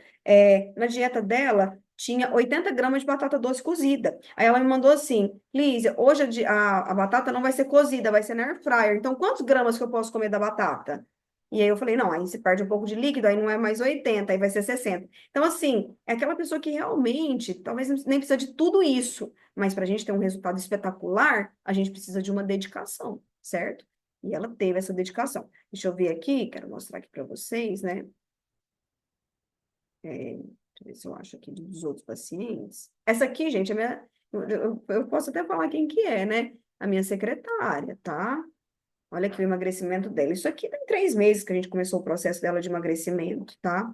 na dieta dela tinha 80 gramas de batata doce cozida. Aí ela me mandou assim, Lízia, hoje a batata não vai ser cozida, vai ser na air fryer. Então, quantos gramas que eu posso comer da batata? E aí eu falei, não, aí se perde um pouco de líquido, aí não é mais 80, aí vai ser 60. Então, assim, é aquela pessoa que realmente, talvez nem precisa de tudo isso, mas para a gente ter um resultado espetacular, a gente precisa de uma dedicação, certo? E ela teve essa dedicação. Deixa eu ver aqui, quero mostrar aqui para vocês, né? Deixa eu ver se eu acho aqui dos outros pacientes. Essa aqui, gente, é minha, eu posso até falar quem que é, né? A minha secretária, tá? Olha aqui o emagrecimento dela. Isso aqui tem 3 meses que a gente começou o processo dela de emagrecimento, tá?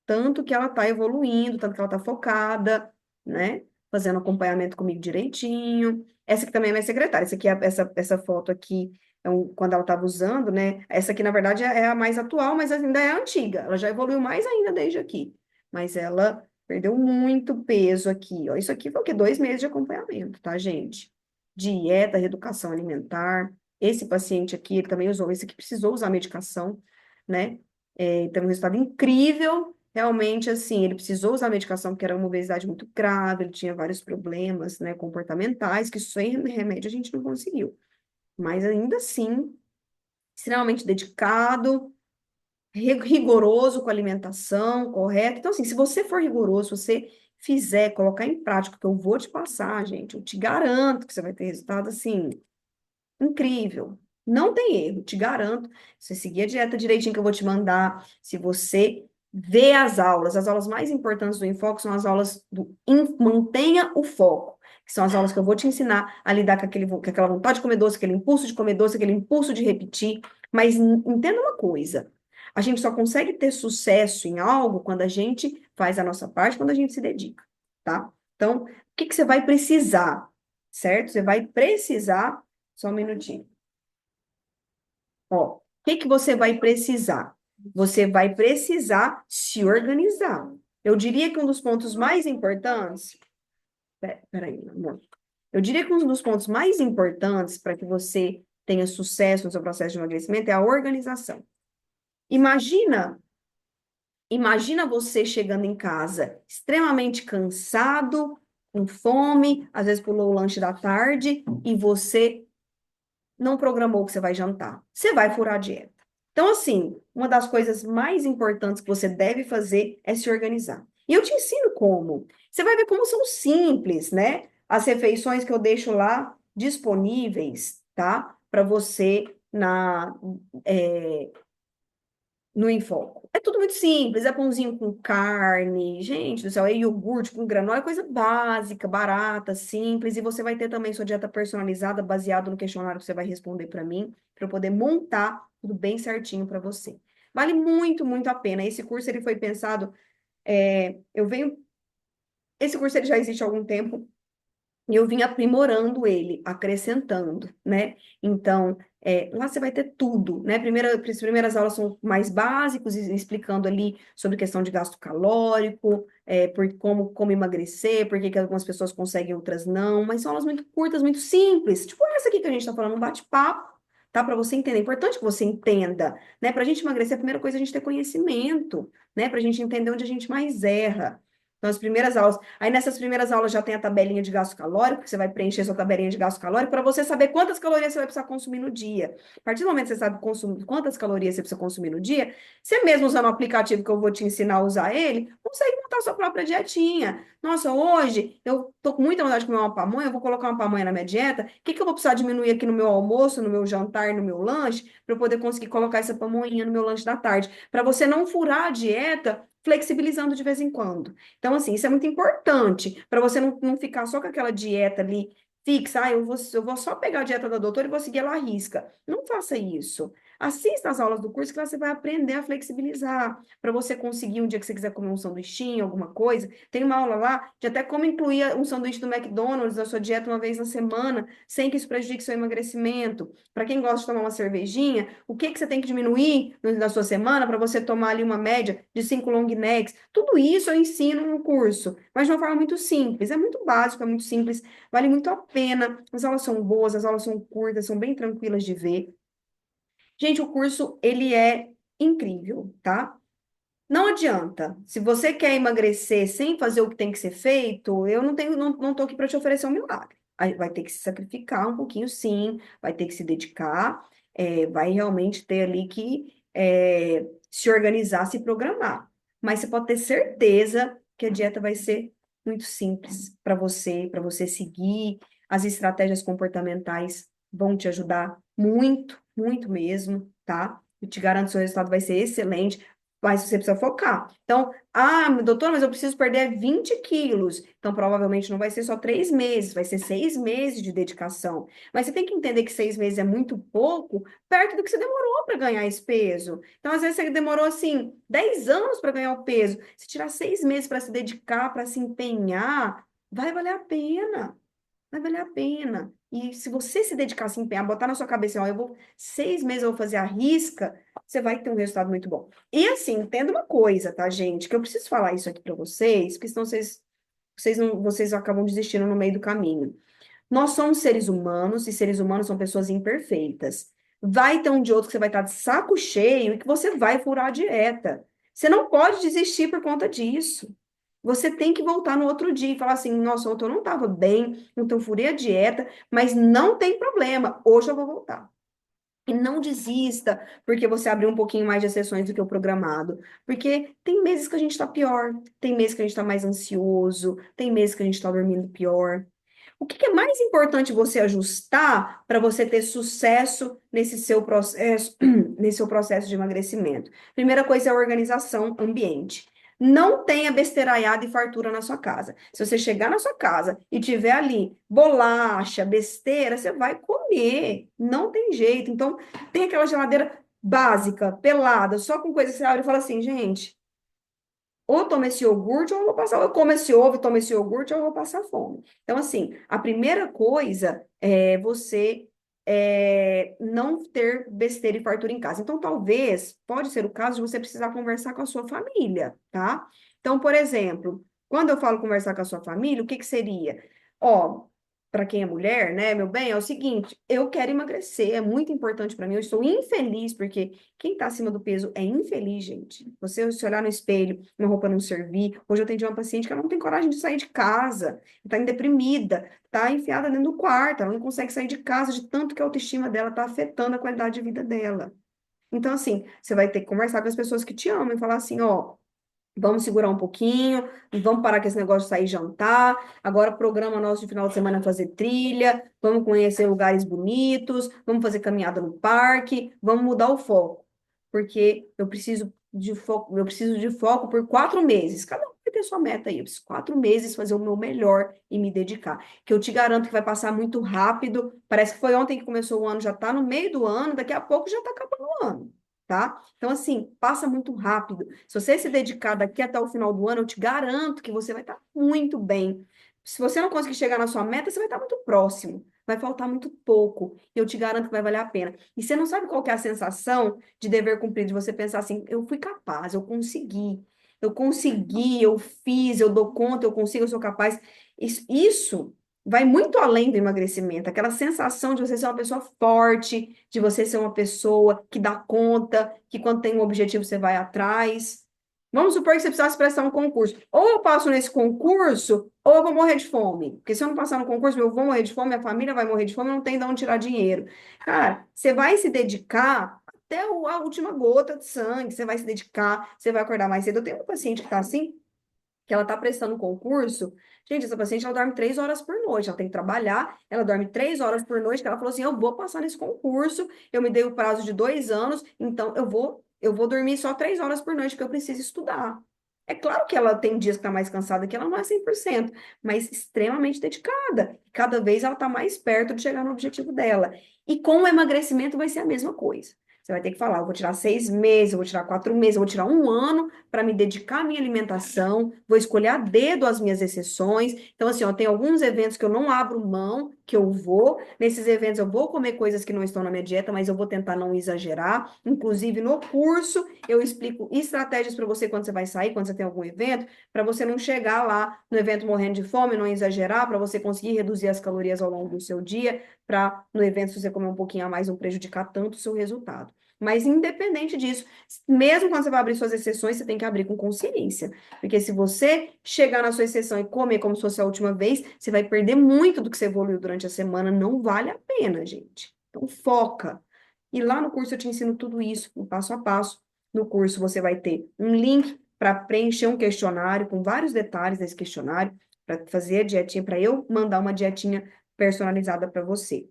Tanto que ela tá evoluindo, tanto que ela tá focada, né? Fazendo acompanhamento comigo direitinho. Essa aqui também é minha secretária. Essa aqui, essa foto aqui, quando ela estava usando, né? Essa aqui, na verdade, é a mais atual, mas ainda é a antiga. Ela já evoluiu mais ainda desde aqui. Mas ela perdeu muito peso aqui, ó. Isso aqui foi o quê? 2 meses de acompanhamento, tá, gente? dieta, reeducação alimentar. Esse paciente aqui, ele também usou, esse aqui precisou usar medicação, né? Teve um resultado incrível, realmente, assim, ele precisou usar medicação porque era uma obesidade muito grave, ele tinha vários problemas, né, comportamentais, que sem remédio a gente não conseguiu. Mas ainda assim, extremamente dedicado, rigoroso com a alimentação correta. Então, assim, se você for rigoroso, se você fizer, colocar em prática o que eu vou te passar, gente, eu te garanto que você vai ter resultado, assim, incrível. Não tem erro, te garanto. Se você seguir a dieta direitinho que eu vou te mandar, se você ver as aulas mais importantes do Enfoque são as aulas do Mantenha o Foco, que são as aulas que eu vou te ensinar a lidar com aquela vontade de comer doce, aquele impulso de comer doce, aquele impulso de repetir. Mas entenda uma coisa, a gente só consegue ter sucesso em algo quando a gente faz a nossa parte, quando a gente se dedica, tá? Então, o que que você vai precisar, certo? Você vai precisar só um minutinho. Ó, o que que você vai precisar? Você vai precisar se organizar. Eu diria que um dos pontos mais importantes. Peraí, amor. Eu diria que um dos pontos mais importantes para que você tenha sucesso no seu processo de emagrecimento é a organização. Imagina, imagina você chegando em casa extremamente cansado, com fome, às vezes pulou o lanche da tarde e você não programou o que você vai jantar. Você vai furar a dieta. Então, assim, uma das coisas mais importantes que você deve fazer é se organizar. E eu te ensino como. Você vai ver como são simples, né? As refeições que eu deixo lá disponíveis, tá? Para você é, no Enfoco. É tudo muito simples, é pãozinho com carne, gente do céu, é iogurte com granola, é coisa básica, barata, simples, e você vai ter também sua dieta personalizada, baseado no questionário que você vai responder para mim, para eu poder montar tudo bem certinho para você. Vale muito, muito a pena. Esse curso ele foi pensado, eu venho, esse curso ele já existe há algum tempo, e eu vim aprimorando ele, acrescentando, né? Então, lá você vai ter tudo, né? As primeiras aulas são mais básicos, explicando ali sobre questão de gasto calórico, por como emagrecer, por que que algumas pessoas conseguem, outras não, mas são aulas muito curtas, muito simples, tipo essa aqui que a gente está falando, um bate-papo, tá? Para você entender. É importante que você entenda, né? Para a gente emagrecer, a primeira coisa é a gente ter conhecimento, né? Para a gente entender onde a gente mais erra. Então, as primeiras aulas. Aí, nessas primeiras aulas já tem a tabelinha de gasto calórico, que você vai preencher sua tabelinha de gasto calórico para você saber quantas calorias você vai precisar consumir no dia. A partir do momento que você sabe quantas calorias você precisa consumir no dia, você mesmo usando o aplicativo que eu vou te ensinar a usar ele, consegue montar a sua própria dietinha. Nossa, hoje eu tô com muita vontade de comer uma pamonha, eu vou colocar uma pamonha na minha dieta. O que que eu vou precisar diminuir aqui no meu almoço, no meu jantar, no meu lanche, para eu poder conseguir colocar essa pamonha no meu lanche da tarde? Para você não furar a dieta, flexibilizando de vez em quando. Então, assim, isso é muito importante para você não ficar só com aquela dieta ali fixa. Ah, eu vou só pegar a dieta da doutora e vou seguir ela à risca. Não faça isso. Assista às aulas do curso que lá você vai aprender a flexibilizar. Para você conseguir, um dia que você quiser comer um sanduichinho, alguma coisa, tem uma aula lá de até como incluir um sanduíche do McDonald's na sua dieta uma vez na semana, sem que isso prejudique seu emagrecimento. Para quem gosta de tomar uma cervejinha, o que que você tem que diminuir na sua semana para você tomar ali uma média de 5 long necks? Tudo isso eu ensino no curso, mas de uma forma muito simples. É muito básico, é muito simples, vale muito a pena. As aulas são boas, as aulas são curtas, são bem tranquilas de ver. Gente, o curso, ele é incrível, tá? Não adianta. Se você quer emagrecer sem fazer o que tem que ser feito, eu não tô aqui para te oferecer um milagre. Aí vai ter que se sacrificar um pouquinho, sim, vai ter que se dedicar, vai realmente ter ali que se organizar, se programar. Mas você pode ter certeza que a dieta vai ser muito simples para você seguir. As estratégias comportamentais vão te ajudar muito, muito mesmo, tá? Eu te garanto que o seu resultado vai ser excelente. Mas você precisa focar. Então, doutora, mas eu preciso perder 20 quilos. Então, provavelmente não vai ser só 3 meses, vai ser 6 meses de dedicação. Mas você tem que entender que 6 meses é muito pouco, perto do que você demorou para ganhar esse peso. Então, às vezes, você demorou, assim, 10 anos para ganhar o peso. Se tirar 6 meses para se dedicar, para se empenhar, vai valer a pena. Vai valer a pena. E se você se dedicar, se empenhar, botar na sua cabeça, ó, 6 meses eu vou fazer a risca, você vai ter um resultado muito bom. E assim, entenda uma coisa, tá, gente? Que eu preciso falar isso aqui para vocês, porque senão vocês acabam desistindo no meio do caminho. Nós somos seres humanos e seres humanos são pessoas imperfeitas. Vai ter um dia ou outro que você vai estar de saco cheio e que você vai furar a dieta. Você não pode desistir por conta disso. Você tem que voltar no outro dia e falar assim: nossa, ontem eu não estava bem, então eu furei a dieta, mas não tem problema, hoje eu vou voltar. E não desista porque você abriu um pouquinho mais de sessões do que o programado. Porque tem meses que a gente está pior, tem meses que a gente está mais ansioso, tem meses que a gente está dormindo pior. O que que é mais importante você ajustar para você ter sucesso nesse seu processo, nesse seu processo de emagrecimento? Primeira coisa é a organização ambiente. Não tenha besteiraiada e fartura na sua casa. Se você chegar na sua casa e tiver ali bolacha, besteira, você vai comer. Não tem jeito. Então, tem aquela geladeira básica, pelada, só com coisa que você abre e fala assim, gente, ou eu tomo esse iogurte, ou eu vou passar, ou eu como esse ovo e tomo esse iogurte, ou eu vou passar fome. Então, assim, a primeira coisa é você não ter besteira e fartura em casa. Então, talvez, pode ser o caso de você precisar conversar com a sua família, tá? Então, por exemplo, quando eu falo conversar com a sua família, o que que seria? Ó, para quem é mulher, né, meu bem, é o seguinte, eu quero emagrecer, é muito importante para mim, eu estou infeliz porque quem está acima do peso é infeliz, gente. Você se olhar no espelho, minha roupa não servir. Hoje eu atendi uma paciente que ela não tem coragem de sair de casa, está deprimida, está enfiada dentro do quarto, ela não consegue sair de casa de tanto que a autoestima dela está afetando a qualidade de vida dela. Então, assim, você vai ter que conversar com as pessoas que te amam e falar assim, ó, vamos segurar um pouquinho, e vamos parar com esse negócio de sair jantar. Agora, programa nosso de final de semana é fazer trilha, vamos conhecer lugares bonitos, vamos fazer caminhada no parque, vamos mudar o foco. Porque eu preciso de foco por 4 meses. Cada um vai ter sua meta aí. Eu preciso 4 meses fazer o meu melhor e me dedicar. Que eu te garanto que vai passar muito rápido. Parece que foi ontem que começou o ano, já está no meio do ano, daqui a pouco já está acabando o ano. Tá? Então, assim, passa muito rápido. Se você se dedicar daqui até o final do ano, eu te garanto que você vai estar muito bem. Se você não conseguir chegar na sua meta, você vai estar muito próximo. Vai faltar muito pouco. E eu te garanto que vai valer a pena. E você não sabe qual que é a sensação de dever cumprido, de você pensar assim, eu fui capaz, eu consegui. Eu consegui, eu fiz, eu dou conta, eu consigo, eu sou capaz. Isso vai muito além do emagrecimento. Aquela sensação de você ser uma pessoa forte, de você ser uma pessoa que dá conta, que quando tem um objetivo você vai atrás. Vamos supor que você precisasse prestar um concurso. Ou eu passo nesse concurso, ou eu vou morrer de fome. Porque se eu não passar no concurso, eu vou morrer de fome, minha família vai morrer de fome, não tem de onde tirar dinheiro. Cara, você vai se dedicar até a última gota de sangue, você vai se dedicar, você vai acordar mais cedo. Eu tenho uma paciente que está assim, que ela está prestando um concurso. Gente, essa paciente, ela dorme 3 horas por noite, ela tem que trabalhar, ela dorme 3 horas por noite, que ela falou assim, eu vou passar nesse concurso, eu me dei o prazo de 2 anos, então eu vou dormir só 3 horas por noite, porque eu preciso estudar. É claro que ela tem dias que está mais cansada, que ela não é 100%, mas extremamente dedicada. Cada vez ela está mais perto de chegar no objetivo dela. E com o emagrecimento vai ser a mesma coisa. Você vai ter que falar, eu vou tirar 6 meses, eu vou tirar 4 meses, eu vou tirar um ano para me dedicar à minha alimentação, vou escolher a dedo as minhas exceções. Então, assim, ó, tem alguns eventos que eu não abro mão, que eu vou. Nesses eventos eu vou comer coisas que não estão na minha dieta, mas eu vou tentar não exagerar. Inclusive, no curso, eu explico estratégias para você quando você vai sair, quando você tem algum evento, para você não chegar lá no evento morrendo de fome, não exagerar, para você conseguir reduzir as calorias ao longo do seu dia, para no evento, se você comer um pouquinho a mais, não prejudicar tanto o seu resultado. Mas independente disso, mesmo quando você vai abrir suas exceções, você tem que abrir com consciência. Porque se você chegar na sua exceção e comer como se fosse a última vez, você vai perder muito do que você evoluiu durante a semana. Não vale a pena, gente. Então, foca. E lá no curso eu te ensino tudo isso, um passo a passo. No curso você vai ter um link para preencher um questionário com vários detalhes desse questionário, para fazer a dietinha, para eu mandar uma dietinha personalizada para você.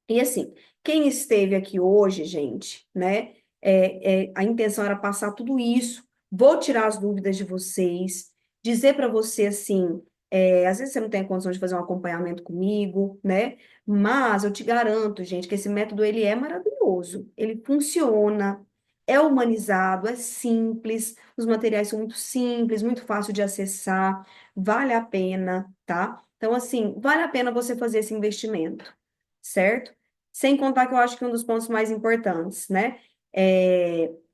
E assim, quem esteve aqui hoje, gente, né? A intenção era passar tudo isso. Vou tirar as dúvidas de vocês, dizer para você assim, às vezes você não tem a condição de fazer um acompanhamento comigo, né? Mas eu te garanto, gente, que esse método ele é maravilhoso. Ele funciona, é humanizado, é simples, os materiais são muito simples, muito fácil de acessar, vale a pena, tá? Então, assim, vale a pena você fazer esse investimento, certo? Sem contar que eu acho que um dos pontos mais importantes, né?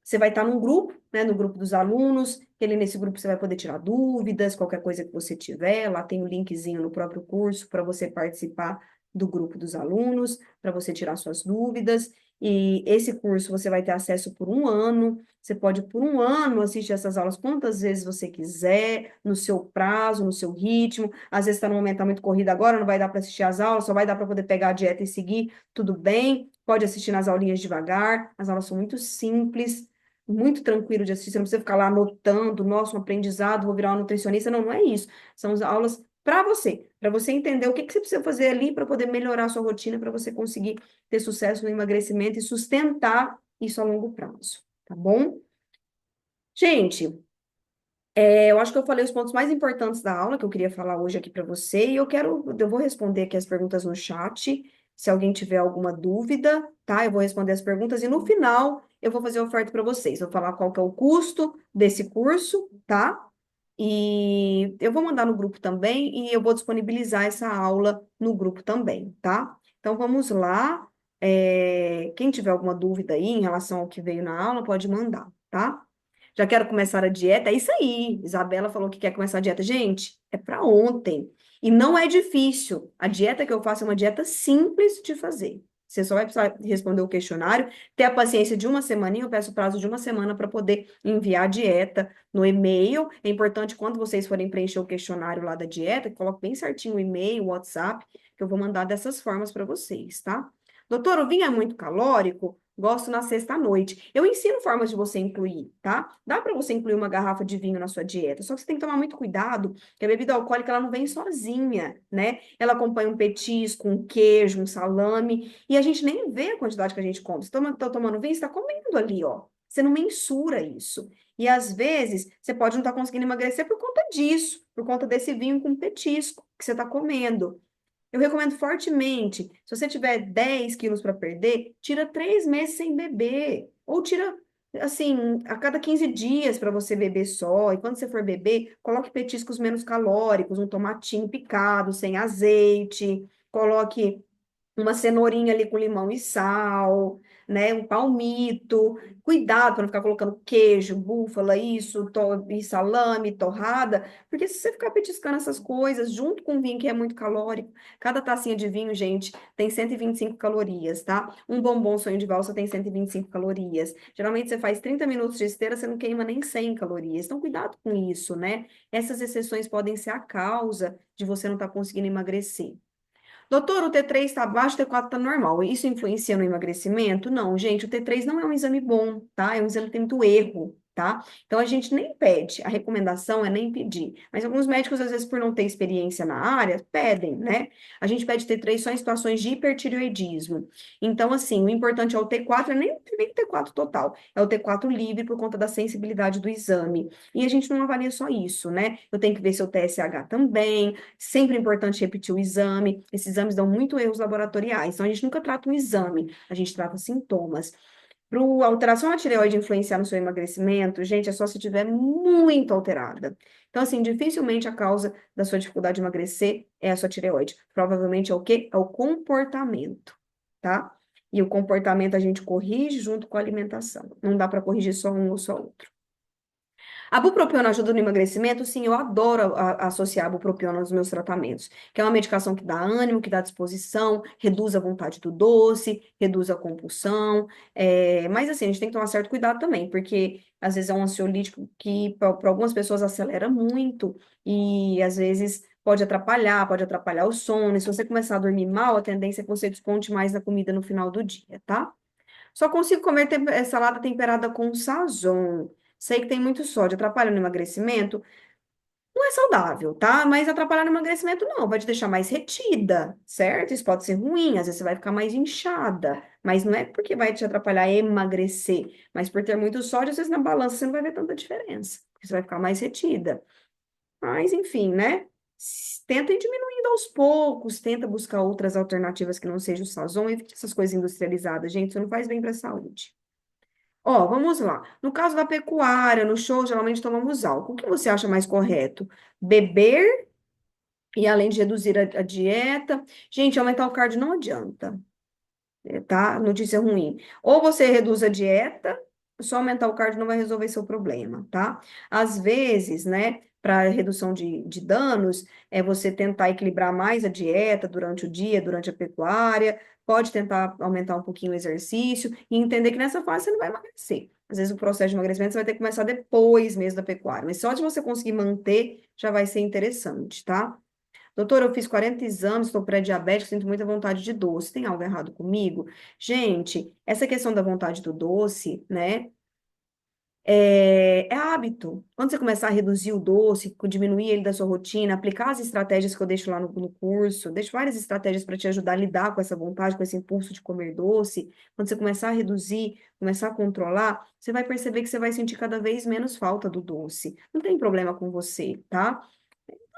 Você vai estar num grupo, né? No grupo dos alunos, nesse grupo você vai poder tirar dúvidas, qualquer coisa que você tiver, lá tem o linkzinho no próprio curso para você participar do grupo dos alunos, para você tirar suas dúvidas. E esse curso você vai ter acesso por um ano. Você pode, por um ano, assistir essas aulas quantas vezes você quiser, no seu prazo, no seu ritmo. Às vezes está num momento tá muito corrido agora, não vai dar para assistir as aulas, só vai dar para poder pegar a dieta e seguir, tudo bem. Pode assistir nas aulinhas devagar. As aulas são muito simples, muito tranquilo de assistir. Você não precisa ficar lá anotando, nossa, um aprendizado, vou virar uma nutricionista. Não, não é isso. São as aulas para você entender o que que você precisa fazer ali para poder melhorar a sua rotina, para você conseguir ter sucesso no emagrecimento e sustentar isso a longo prazo, tá bom? Gente, eu acho que eu falei os pontos mais importantes da aula que eu queria falar hoje aqui para você, e eu vou responder aqui as perguntas no chat, se alguém tiver alguma dúvida, tá? Eu vou responder as perguntas e no final eu vou fazer a oferta para vocês. Vou falar qual que é o custo desse curso, tá? E eu vou mandar no grupo também e eu vou disponibilizar essa aula no grupo também, tá? Então vamos lá. Quem tiver alguma dúvida aí em relação ao que veio na aula, pode mandar, tá? Já quero começar a dieta. É isso aí. Isabela falou que quer começar a dieta. Gente, é para ontem. E não é difícil. A dieta que eu faço é uma dieta simples de fazer. Você só vai precisar responder o questionário, ter a paciência de uma semaninha, eu peço prazo de uma semana para poder enviar a dieta no e-mail. É importante quando vocês forem preencher o questionário lá da dieta, que coloque bem certinho o e-mail, o WhatsApp, que eu vou mandar dessas formas para vocês, tá? Doutor, o vinho é muito calórico? Gosto na sexta-noite. Eu ensino formas de você incluir, tá? Dá para você incluir uma garrafa de vinho na sua dieta, só que você tem que tomar muito cuidado, que a bebida alcoólica ela não vem sozinha, né? Ela acompanha um petisco, um queijo, um salame, e a gente nem vê a quantidade que a gente come. Você tá tomando vinho, você está comendo ali, ó. Você não mensura isso. E às vezes você pode não estar conseguindo emagrecer por conta disso, por conta desse vinho com petisco que você está comendo. Eu recomendo fortemente, se você tiver 10 quilos para perder, tira 3 meses sem beber. Ou tira, assim, a cada 15 dias para você beber só. E quando você for beber, coloque petiscos menos calóricos, um tomatinho picado, sem azeite. Coloque uma cenourinha ali com limão e sal, né? Um palmito. Cuidado para não ficar colocando queijo, búfala, e salame, torrada, porque se você ficar petiscando essas coisas junto com vinho que é muito calórico, cada tacinha de vinho, gente, tem 125 calorias, tá? Um bombom sonho de valsa tem 125 calorias. Geralmente você faz 30 minutos de esteira, você não queima nem 100 calorias. Então, cuidado com isso, né? Essas exceções podem ser a causa de você não estar conseguindo emagrecer. Doutor, o T3 está baixo, o T4 está normal. Isso influencia no emagrecimento? Não, gente, o T3 não é um exame bom, tá? É um exame que tem muito erro, tá? Então a gente nem pede, a recomendação é nem pedir. Mas alguns médicos, às vezes, por não ter experiência na área, pedem, né? A gente pede T3 só em situações de hipertireoidismo. Então, assim, o importante é o T4, é nem o T4 total, é o T4 livre por conta da sensibilidade do exame. E a gente não avalia só isso, né? Eu tenho que ver seu TSH também, sempre é importante repetir o exame. Esses exames dão muito erros laboratoriais. Então, a gente nunca trata um exame, a gente trata sintomas. Para a alteração da tireoide influenciar no seu emagrecimento, gente, é só se tiver muito alterada. Então, assim, dificilmente a causa da sua dificuldade de emagrecer é a sua tireoide. Provavelmente é o quê? É o comportamento, tá? E o comportamento a gente corrige junto com a alimentação. Não dá para corrigir só um ou só outro. A bupropiona ajuda no emagrecimento? Sim, eu adoro associar a bupropiona nos meus tratamentos, que é uma medicação que dá ânimo, que dá disposição, reduz a vontade do doce, reduz a compulsão, mas assim, a gente tem que tomar certo cuidado também, porque às vezes é um ansiolítico que para algumas pessoas acelera muito e às vezes pode atrapalhar o sono, e se você começar a dormir mal, a tendência é que você desconte mais na comida no final do dia, tá? Só consigo comer salada temperada com sazon. Sei que tem muito sódio, atrapalha no emagrecimento. Não é saudável, tá? Mas atrapalhar no emagrecimento não, vai te deixar mais retida, certo? Isso pode ser ruim, às vezes você vai ficar mais inchada, mas não é porque vai te atrapalhar a emagrecer, mas por ter muito sódio, às vezes na balança você não vai ver tanta diferença, porque você vai ficar mais retida. Mas, enfim, né? Tenta ir diminuindo aos poucos, tenta buscar outras alternativas que não sejam o sazon, evite essas coisas industrializadas, gente, isso não faz bem para a saúde. Ó, vamos lá. No caso da pecuária, no show, geralmente tomamos álcool. O que você acha mais correto? Beber e além de reduzir a dieta. Gente, aumentar o cardio não adianta, tá? Notícia ruim. Ou você reduz a dieta, só aumentar o cardio não vai resolver seu problema, tá? Às vezes, né? para redução de danos, é você tentar equilibrar mais a dieta durante o dia, durante a pecuária, pode tentar aumentar um pouquinho o exercício e entender que nessa fase você não vai emagrecer. Às vezes o processo de emagrecimento você vai ter que começar depois mesmo da pecuária, mas só de você conseguir manter já vai ser interessante, tá? Doutor, eu fiz 40 exames, estou pré-diabético, sinto muita vontade de doce. Tem algo errado comigo? Gente, essa questão da vontade do doce, né? É hábito. Quando você começar a reduzir o doce, diminuir ele da sua rotina, aplicar as estratégias que eu deixo lá no curso, deixo várias estratégias para te ajudar a lidar com essa vontade, com esse impulso de comer doce. Quando você começar a reduzir, começar a controlar, você vai perceber que você vai sentir cada vez menos falta do doce. Não tem problema com você, tá?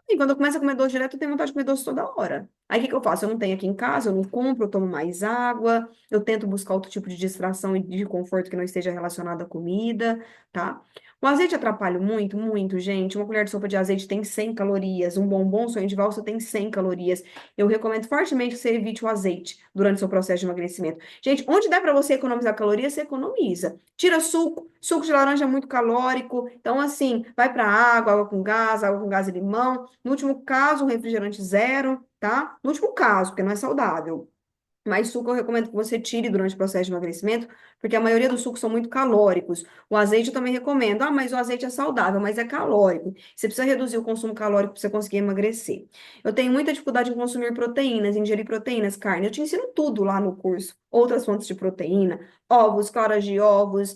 E quando eu começo a comer doce direto, eu tenho vontade de comer doce toda hora. Aí o que que eu faço? Eu não tenho aqui em casa, eu não compro, eu tomo mais água, eu tento buscar outro tipo de distração e de conforto que não esteja relacionado à comida, tá? O azeite atrapalha muito, muito, gente. Uma colher de sopa de azeite tem 100 calorias, um bombom sonho de valsa tem 100 calorias. Eu recomendo fortemente que você evite o azeite durante o seu processo de emagrecimento. Gente, onde der para você economizar calorias, você economiza. Tira suco, suco de laranja é muito calórico, então assim, vai para água com gás e limão. No último caso, um refrigerante zero, tá? No último caso, porque não é saudável. Mas suco eu recomendo que você tire durante o processo de emagrecimento, porque a maioria dos sucos são muito calóricos. O azeite eu também recomendo. Ah, mas o azeite é saudável, mas é calórico. Você precisa reduzir o consumo calórico para você conseguir emagrecer. Eu tenho muita dificuldade em consumir proteínas, ingerir proteínas, carne. Eu te ensino tudo lá no curso. Outras fontes de proteína, ovos, claras de ovos,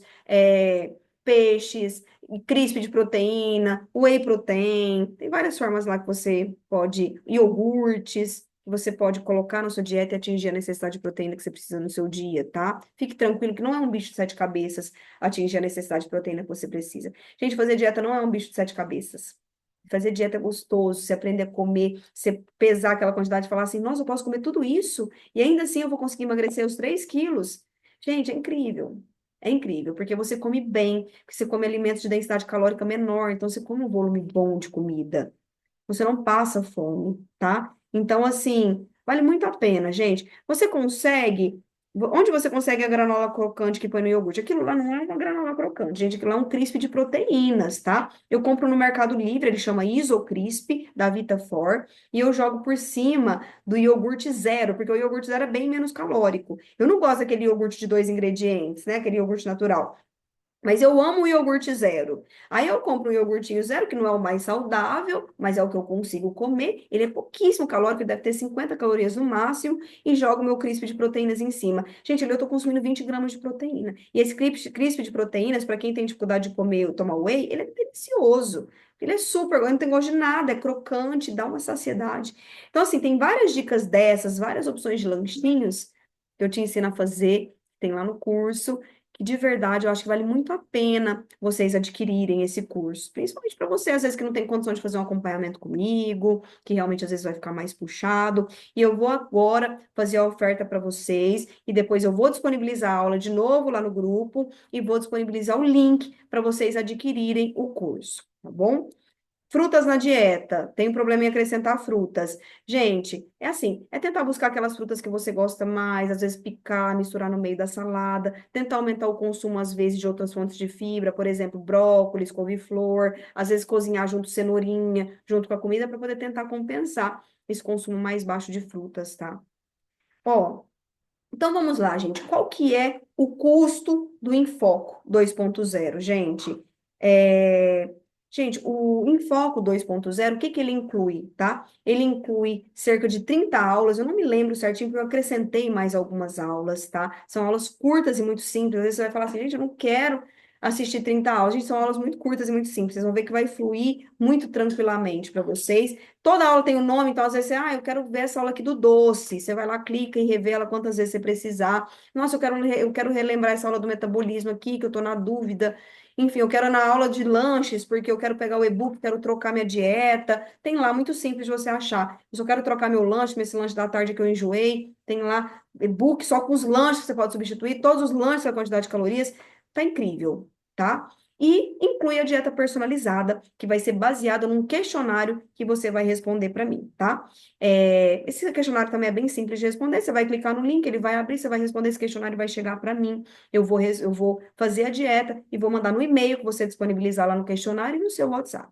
peixes, crisp de proteína, whey protein. Tem várias formas lá que você pode, iogurtes que você pode colocar na sua dieta e atingir a necessidade de proteína que você precisa no seu dia, tá? Fique tranquilo que não é um bicho de 7 cabeças atingir a necessidade de proteína que você precisa. Gente, fazer dieta não é um bicho de 7 cabeças. Fazer dieta é gostoso, você aprende a comer, você pesar aquela quantidade e falar assim, nossa, eu posso comer tudo isso e ainda assim eu vou conseguir emagrecer os 3 quilos. Gente, é incrível. É incrível, porque você come bem, você come alimentos de densidade calórica menor, então você come um volume bom de comida. Você não passa fome, tá? Então, assim, vale muito a pena, gente. Você consegue. Onde você consegue a granola crocante que põe no iogurte? Aquilo lá não é uma granola crocante, gente. Aquilo lá é um crisp de proteínas, tá? Eu compro no Mercado Livre, ele chama Isocrisp, da Vitafor, e eu jogo por cima do iogurte zero, porque o iogurte zero é bem menos calórico. Eu não gosto daquele iogurte de 2 ingredientes, né? Aquele iogurte natural. Mas eu amo o iogurte zero. Aí eu compro um iogurtinho zero, que não é o mais saudável, mas é o que eu consigo comer. Ele é pouquíssimo calórico, deve ter 50 calorias no máximo, e jogo meu crisp de proteínas em cima. Gente, ali eu tô consumindo 20 gramas de proteína. E esse crisp de proteínas, para quem tem dificuldade de comer ou tomar whey, ele é delicioso. Ele é super, não tem gosto de nada, é crocante, dá uma saciedade. Então, assim, tem várias dicas dessas, várias opções de lanchinhos que eu te ensino a fazer, tem lá no curso que de verdade eu acho que vale muito a pena vocês adquirirem esse curso, principalmente para você, às vezes, que não tem condição de fazer um acompanhamento comigo, que realmente às vezes vai ficar mais puxado. E eu vou agora fazer a oferta para vocês, e depois eu vou disponibilizar a aula de novo lá no grupo, e vou disponibilizar o link para vocês adquirirem o curso, tá bom? Frutas na dieta, tem um problema em acrescentar frutas. Gente, é assim, é tentar buscar aquelas frutas que você gosta mais, às vezes picar, misturar no meio da salada, tentar aumentar o consumo, às vezes, de outras fontes de fibra, por exemplo, brócolis, couve-flor, às vezes cozinhar junto cenourinha, junto com a comida, para poder tentar compensar esse consumo mais baixo de frutas, tá? Ó, então vamos lá, gente. Qual que é o custo do Enfoco 2.0, gente? É, Gente, o Enfoco 2.0, o que que ele inclui, tá? Ele inclui cerca de 30 aulas, eu não me lembro certinho, porque eu acrescentei mais algumas aulas, tá? São aulas curtas e muito simples. Às vezes você vai falar assim, gente, eu não quero assistir 30 aulas. Gente, são aulas muito curtas e muito simples. Vocês vão ver que vai fluir muito tranquilamente para vocês. Toda aula tem um nome, então às vezes você, eu quero ver essa aula aqui do doce. Você vai lá, clica e revela quantas vezes você precisar. Nossa, eu quero relembrar essa aula do metabolismo aqui, que eu tô na dúvida. Enfim, eu quero na aula de lanches, porque eu quero pegar o e-book, quero trocar minha dieta. Tem lá, muito simples de você achar. Eu só quero trocar meu lanche, esse lanche da tarde que eu enjoei. Tem lá e-book só com os lanches que você pode substituir, todos os lanches, a quantidade de calorias. Tá incrível, tá? E inclui a dieta personalizada, que vai ser baseada num questionário que você vai responder para mim, tá? Esse questionário também é bem simples de responder. Você vai clicar no link, ele vai abrir, você vai responder esse questionário e vai chegar para mim. Eu vou fazer a dieta e vou mandar no e-mail que você disponibilizar lá no questionário e no seu WhatsApp.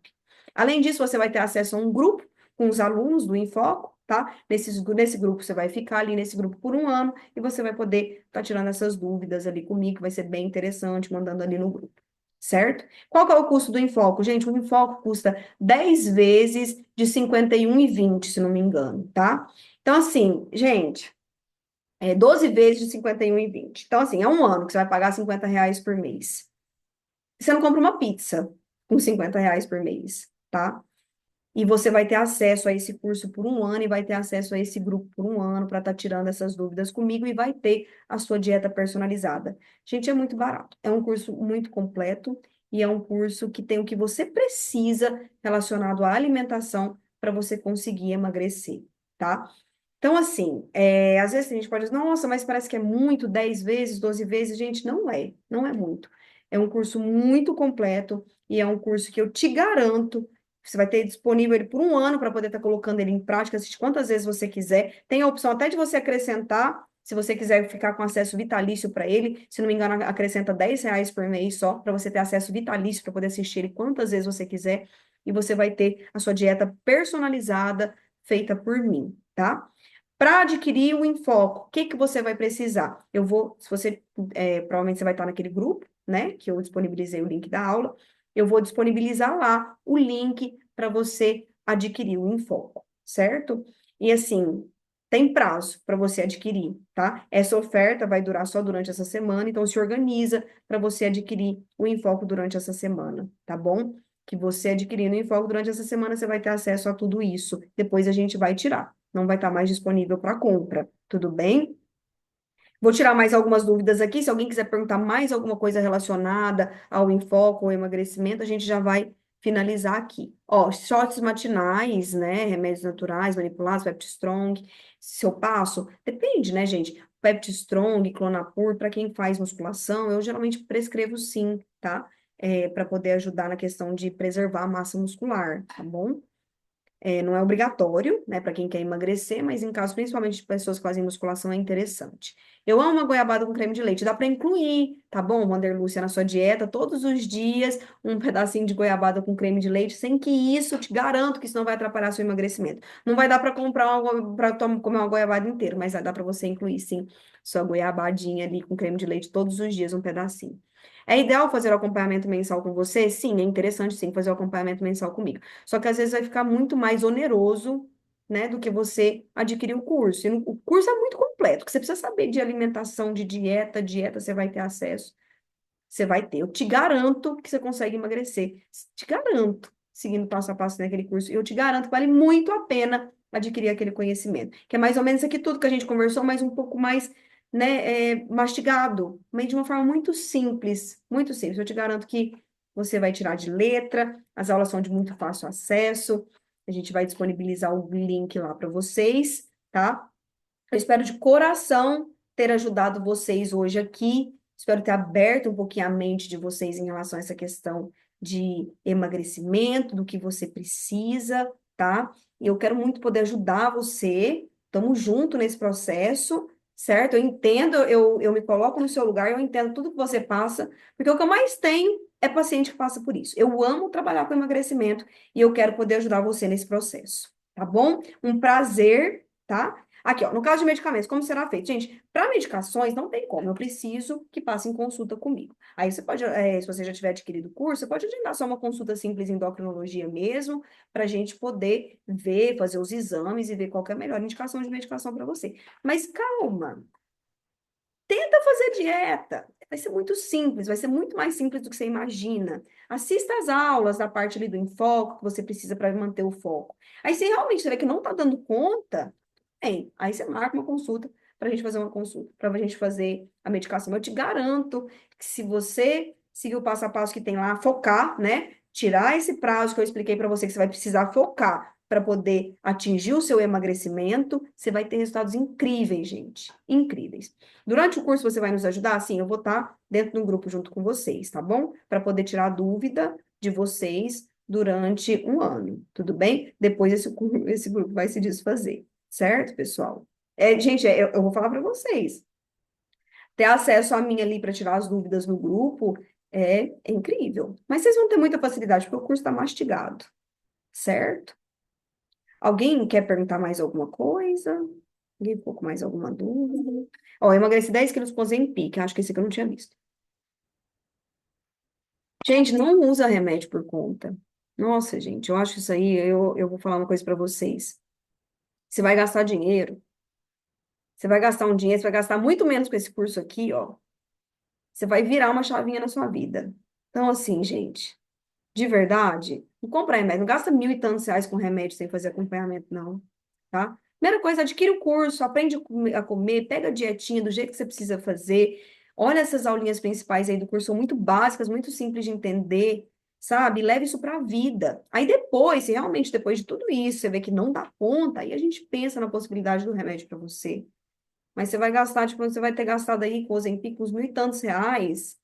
Além disso, você vai ter acesso a um grupo com os alunos do Enfoco, tá? Nesse grupo, você vai ficar ali nesse grupo por um ano e você vai poder estar tirando essas dúvidas ali comigo, que vai ser bem interessante, mandando ali no grupo, certo? Qual que é o custo do Enfoco? Gente, o Enfoco custa 10 vezes de 51,20, se não me engano, tá? Então, assim, gente, 12 vezes de 51,20. Então, assim, é um ano que você vai pagar R$ 50 por mês. Você não compra uma pizza com R$ 50 por mês, tá? E você vai ter acesso a esse curso por um ano e vai ter acesso a esse grupo por um ano para estar tirando essas dúvidas comigo e vai ter a sua dieta personalizada. Gente, é muito barato. É um curso muito completo e é um curso que tem o que você precisa relacionado à alimentação para você conseguir emagrecer, tá? Então, assim, às vezes a gente pode dizer, nossa, mas parece que é muito, 10 vezes, 12 vezes. Gente, não é muito. É um curso muito completo e é um curso que eu te garanto que você vai ter disponível ele por um ano para poder estar colocando ele em prática, assistir quantas vezes você quiser. Tem a opção até de você acrescentar, se você quiser ficar com acesso vitalício para ele. Se não me engano, acrescenta R$ 10 por mês só, para você ter acesso vitalício para poder assistir ele quantas vezes você quiser. E você vai ter a sua dieta personalizada, feita por mim, tá? Para adquirir o Enfoco, o que que você vai precisar? Eu vou, se você, provavelmente você vai estar naquele grupo, né, que eu disponibilizei o link da aula, eu vou disponibilizar lá o link para você adquirir o Enfoco, certo? E assim, tem prazo para você adquirir, tá? Essa oferta vai durar só durante essa semana, então se organiza para você adquirir o Enfoco durante essa semana, tá bom? Que você adquirindo o Enfoco durante essa semana, você vai ter acesso a tudo isso. Depois a gente vai tirar, não vai estar mais disponível para compra, tudo bem? Vou tirar mais algumas dúvidas aqui. Se alguém quiser perguntar mais alguma coisa relacionada ao enfoque ou emagrecimento, a gente já vai finalizar aqui. Ó, shots matinais, né? Remédios naturais, manipulados, Pepti Strong. Se eu passo, depende, né, gente? Pepti Strong, Clonapur, para quem faz musculação, eu geralmente prescrevo sim, tá? Para poder ajudar na questão de preservar a massa muscular, tá bom? Não é obrigatório, né, para quem quer emagrecer, mas em caso principalmente de pessoas que fazem musculação é interessante. Eu amo a goiabada com creme de leite, dá para incluir, tá bom, Wanderlúcia, na sua dieta, todos os dias, um pedacinho de goiabada com creme de leite, sem que isso, eu te garanto que isso não vai atrapalhar seu emagrecimento. Não vai dar para comprar para comer uma goiabada inteira, mas vai dar para você incluir, sim, sua goiabadinha ali com creme de leite todos os dias, um pedacinho. É ideal fazer o acompanhamento mensal com você? Sim, é interessante sim fazer o acompanhamento mensal comigo. Só que às vezes vai ficar muito mais oneroso, né, do que você adquirir o curso. O curso é muito completo, que você precisa saber de alimentação, de dieta você vai ter acesso. Você vai ter. Eu te garanto que você consegue emagrecer. Te garanto, seguindo passo a passo naquele curso. Eu te garanto que vale muito a pena adquirir aquele conhecimento. Que é mais ou menos aqui tudo que a gente conversou, mas um pouco mais, né, mastigado, mas de uma forma muito simples. Muito simples. Eu te garanto que você vai tirar de letra, as aulas são de muito fácil acesso. A gente vai disponibilizar o link lá para vocês, tá? Eu espero de coração ter ajudado vocês hoje aqui. Espero ter aberto um pouquinho a mente de vocês em relação a essa questão de emagrecimento, do que você precisa, tá? E eu quero muito poder ajudar você. Estamos junto nesse processo, certo? Eu entendo, eu me coloco no seu lugar, eu entendo tudo que você passa, porque o que eu mais tenho é paciente que passa por isso. Eu amo trabalhar com emagrecimento e eu quero poder ajudar você nesse processo, tá bom? Um prazer, tá? Aqui, ó, no caso de medicamentos, como será feito? Gente, para medicações não tem como, eu preciso que passe em consulta comigo. Aí você pode, se você já tiver adquirido o curso, você pode agendar só uma consulta simples em endocrinologia mesmo, para a gente poder ver, fazer os exames e ver qual que é a melhor indicação de medicação para você. Mas calma, tenta fazer dieta. Vai ser muito simples, vai ser muito mais simples do que você imagina. Assista às aulas da parte ali do enfoque que você precisa para manter o foco. Aí, se realmente você vê que não está dando conta, bem, aí você marca uma consulta para a gente fazer uma consulta, para a gente fazer a medicação. Eu te garanto que se você seguir o passo a passo que tem lá, focar, né? Tirar esse prazo que eu expliquei para você que você vai precisar focar para poder atingir o seu emagrecimento, você vai ter resultados incríveis, gente. Incríveis. Durante o curso você vai nos ajudar? Sim, eu vou estar dentro do grupo junto com vocês, tá bom? Para poder tirar a dúvida de vocês durante um ano, tudo bem? Depois esse grupo vai se desfazer, certo, pessoal? Gente, eu vou falar para vocês. Ter acesso a mim ali para tirar as dúvidas no grupo é incrível. Mas vocês vão ter muita facilidade, porque o curso está mastigado. certo? Alguém quer perguntar mais alguma coisa? Alguém ficou com mais alguma dúvida? Ó, eu emagreci 10 quilos com Ozempic, acho que esse aqui eu não tinha visto. Gente, não usa remédio por conta. Nossa, gente, eu acho isso aí, eu vou falar uma coisa pra vocês. Você vai gastar dinheiro, você vai gastar um dinheiro, você vai gastar muito menos com esse curso aqui, ó. Você vai virar uma chavinha na sua vida. Então, assim, gente, de verdade, não compra remédio, não gasta mil e tantos reais com remédio sem fazer acompanhamento, não, tá? Primeira coisa, adquire o curso, aprende a comer, pega a dietinha do jeito que você precisa fazer. Olha essas aulinhas principais aí do curso, são muito básicas, muito simples de entender, sabe? Leve isso para a vida. Aí depois, se realmente depois de tudo isso, você vê que não dá conta, aí a gente pensa na possibilidade do remédio para você. Mas você vai gastar, tipo, você vai ter gastado aí com o Ozempic uns mil e tantos reais.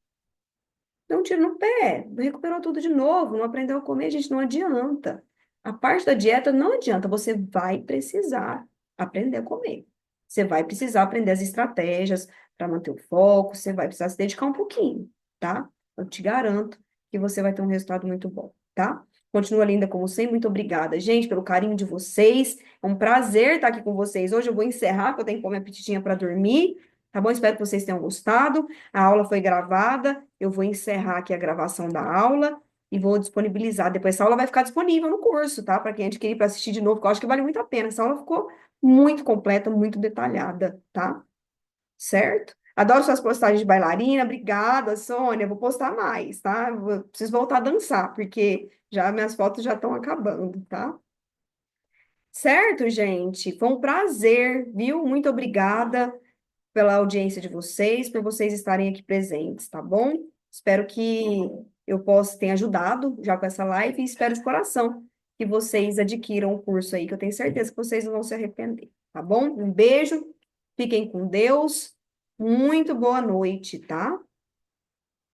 Deu um tiro no pé, recuperou tudo de novo, não aprendeu a comer, gente, não adianta. A parte da dieta não adianta, você vai precisar aprender a comer. Você vai precisar aprender as estratégias para manter o foco, você vai precisar se dedicar um pouquinho, tá? Eu te garanto que você vai ter um resultado muito bom, tá? Continua linda como sempre, muito obrigada, gente, pelo carinho de vocês. É um prazer estar aqui com vocês. Hoje eu vou encerrar, porque eu tenho que comer petitinha para dormir, tá bom? Espero que vocês tenham gostado. A aula foi gravada, eu vou encerrar aqui a gravação da aula e vou disponibilizar. Depois essa aula vai ficar disponível no curso, tá? Para quem adquirir para assistir de novo, porque eu acho que vale muito a pena. Essa aula ficou muito completa, muito detalhada, tá? Certo? Adoro suas postagens de bailarina. Obrigada, Sônia. Vou postar mais, tá? Preciso voltar a dançar, porque já minhas fotos já estão acabando, tá? Certo, gente? Foi um prazer, viu? Muito obrigada pela audiência de vocês, por vocês estarem aqui presentes, tá bom? Espero que eu possa ter ajudado já com essa live e espero de coração que vocês adquiram o curso aí, que eu tenho certeza que vocês não vão se arrepender, tá bom? Um beijo, fiquem com Deus, muito boa noite, tá?